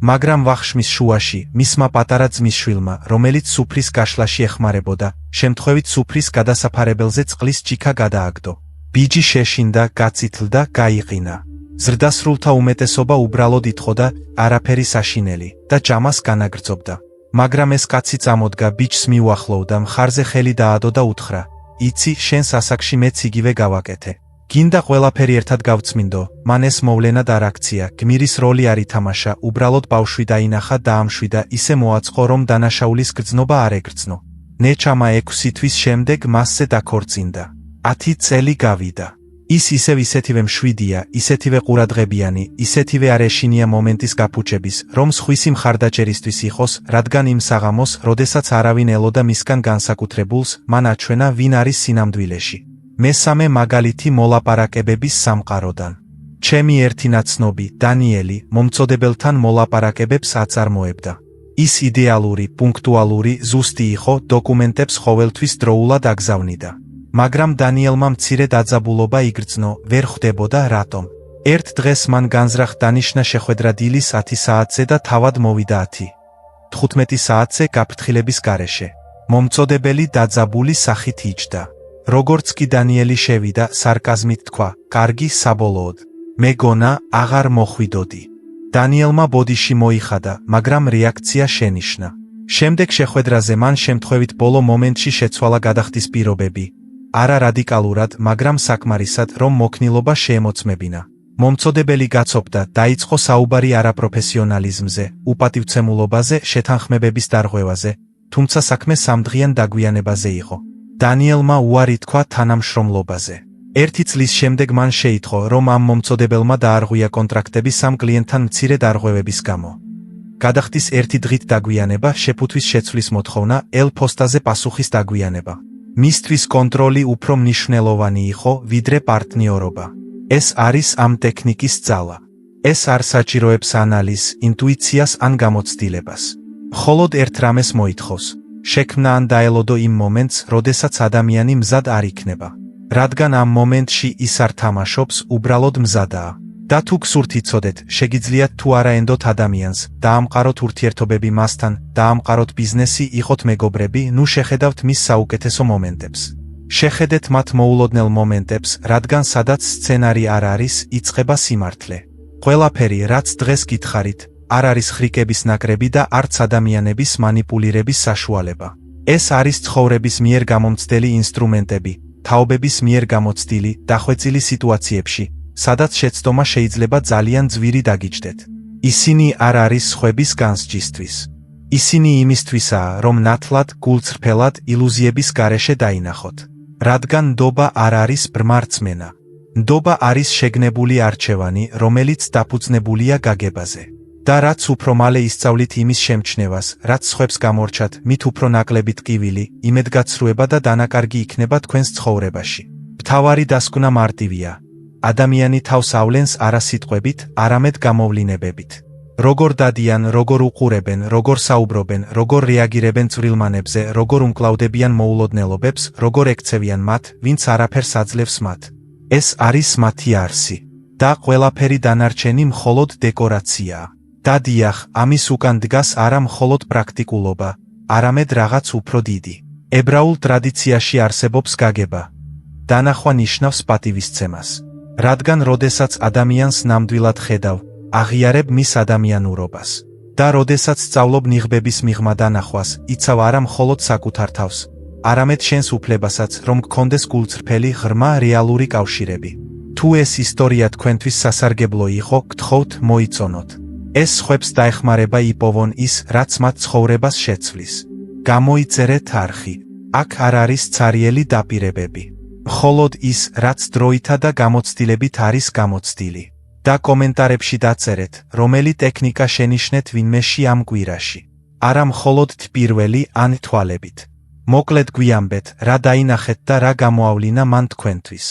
[SPEAKER 1] მაგრამ ვახშმის შუაში, მისმა პატარა ძმისშვილმა, რომელიც სუფრის გაშლაში ეხმარებოდა, შემთხვევით სუფრის გადასაფარებელზე წყლის ჭიქა გადააგდო. ბიჯი შეშინდა, გაწითლდა, გაიყინა. ზრდასრულთა უმეტესობა უბრალოდ ითხოვდა, არაფერი საშინელი და ჯამას განაგრძობდა. მაგრამ ეს კაცი წამოდგა, ბიჭს მიუახლოვდა, მხარზე ხელი დაადო და უთხრა: იცი, შენს ასაკში მეც იგივე გავაკეთე. გინდა ყველაფერი ერთად გავწმინდო, მან ეს მოვლენად არ აქცია, გმირის როლი არ ითამაშა, უბრალოდ ბავშვი დაინახა და ამშვიდა, ისე მოაწყო, რომ დანაშაულის გრძნობა არ ეგრძნო. ნეჩამა 6 თვის შემდეგ მასზე დაქორწინდა. 10 წელი გავიდა. ის ისევ ისეთივე მშვიდია, ისეთივე ყურადღებიანი, ისეთივე არ ეშინია მომენტის გაფუჭების, რომ სხვისი მხარდაჭერისთვის იყოს, რადგან იმ საღამოს, როდესაც არავინ ელოდა მისგან განსაკუთრებულს, მან აჩვენა, ვინ არის სინამდვილეში. მესამე მაგალითი მოლაპარაკებების სამყაროდან. ჩემი ერთი ნაცნობი, დანიელი, მომწოდებელთან მოლაპარაკებებს აწარმოებდა. ის იდეალური, პუნქტუალური, ზუსტი იყო, დოკუმენტებს ყოველთვის დროულად აგზავნიდა. მაგრამ დანიელმა მცირე დაძაბულობა იგრძნო, ვერ ხვდებოდა რატომ. ერთ დღეს მან განზრახ დანიშნა შეხვედრა დილის 10 საათზე და თავად მოვიდა 10-15 საათზე გაფრთხილების გარეშე. მომწოდებელი დაძაბული სახით იჯდა. როგორც კი დანიელი შევიდა, სარკაზმით თქვა: კარგი, საბოლოოდ. მეგონა, აღარ მოხვიდოდი. დანიელმა ბოდიში მოიხადა, მაგრამ რეაქცია შენიშნა. შემდეგ შეხვედრაზე მან შემთხვევით ბოლო მომენტში შეცვალა გადახდის პირობები. არა რადიკალურად, მაგრამ საკმარისად, რომ მოქნილობა შეემოწმებინა. მომწოდებელი გაცობდა, დაიწყო საუბარი არაპროფესიონალიზმზე, უპატივცემულობაზე, შეთანხმებების დარღვევაზე, თუმცა საქმე სამდღიან დაგვიანებაზე იყო. დანიელმა უარი თქვა თანამშრომლობაზე. 1 წლის შემდეგ მან შეიტყო, რომ ამ მომწოდებელმა დაარღვია კონტრაქტები 3 კლიენტთან მცირე დარღვევების გამო. გადახდის 1 დღით დაგვიანება, შეფუთვის შეცვლის მოთხოვნა, ელ-ფოსტაზე პასუხის დაგვიანება. მისთვის კონტროლი უფრო მნიშვნელოვანი იყო, ვიდრე პარტნიორობა. ეს არის ამ ტექნიკის ძალა. ეს არ საჭიროებს ანალიზს, ინტუიციას ან გამოცდილებას. მხოლოდ ერთ რამეს მოითხოვს. შექმნა ან დაელოდო იმ მომენტს, როდესაც ადამიანი მზად არ იქნება. რადგან ამ მომენტში ის არ თამაშობს, უბრალოდ მზადაა. და თუ გსურთ იცოდეთ, შეგიძლიათ თუ არა ენდოთ ადამიანს, დაამყაროთ ურთიერთობები მასთან, დაამყაროთ ბიზნესი, იყოთ მეგობრები, ნუ შეხედავთ მის საუკეთესო მომენტებს. შეხედეთ მათ მოულოდნელ მომენტებს, რადგან სადაც სცენარი არ არის, იწყება სიმართლე. ყველაფერი, რაც დღეს გითხარით, არ არის ხრიკების ნაკრები და არც ადამიანების მანიპულირების საშუალება. ეს არის ცხოვრების მიერ გამომცდელი ინსტრუმენტები, თაობების მიერ გამოცდილი, დახვეწილი სიტუაციებში, სადაც შეცდომა შეიძლება ძალიან ძვირი დაგიჯდეთ. ისინი არ არის სხვების განსჯისთვის. ისინი იმისთვისაა, რომ ნათლად, გულწრფელად, ილუზიების გარეშე დაინახოთ. რადგან ნდობა არ არის ბრმა რწმენა. ნდობა არის შეგნებული არჩევანი, რომელიც დაფუძნებულია გაგებაზე. და რაც უფრო მალე ისწავლით იმის შემჩნევას, რაც სხვებს გამორჩათ, მით უფრო ნაკლები ტკივილი, იმედგაცრუება და დანაკარგი იქნება თქვენს ცხოვრებაში. მთავარი დასკვნა მარტივია. ადამიანი თავს ავლენს არა სიტყვებით, არამედ გამოვლინებებით. როგორ დადიან, როგორ უყურებენ, როგორ საუბრობენ, როგორ რეაგირებენ წვრილმანებზე, როგორ უმკლავდებიან მოულოდნელობებს, როგორ ექცევიან მათ, ვინც არაფერს აძლევს მათ. ეს არის მათი არსი. და ყველაფერი დანარჩენი მხოლოდ დეკორაციაა. და დიახ, ამის უკან დგას არა მხოლოდ პრაქტიკულობა, არამედ რაღაც უფრო დიდი. ებრაულ ტრადიციაში არსებობს გაგება. დანახვა ნიშნავს პატივისცემას. რადგან როდესაც ადამიანს ნამდვილად ხედავ, აღიარებ მის ადამიანურობას. და როდესაც სწავლობ ნიღბების მიღმა დანახვას, იცავ არა მხოლოდ საკუთარ თავს, არამედ შენს უფლებასაც, რომ გქონდეს გულწრფელი, ღრმა, რეალური კავშირები. თუ ეს ისტორია თქვენთვის სასარგებლო იყო, გთხოვთ, მოიწონოთ. ეს სხვებს დაეხმარება იპოვონ ის, რაც მათ ცხოვრებას შეცვლის. გამოიწერეთ არხი. აქ არ არის ცარიელი დაპირებები. მხოლოდ ის, რაც დროითა და გამოცდილებით არის გამოცდილი. და კომენტარებში დაწერეთ, რომელი ტექნიკა შენიშნეთ ვინმეში ამ კვირაში. არა მხოლოდ პირველი ან თვალებით. მოკლედ გვიამბეთ, რა დაინახეთ და რა გამოავლინა მან თქვენთვის.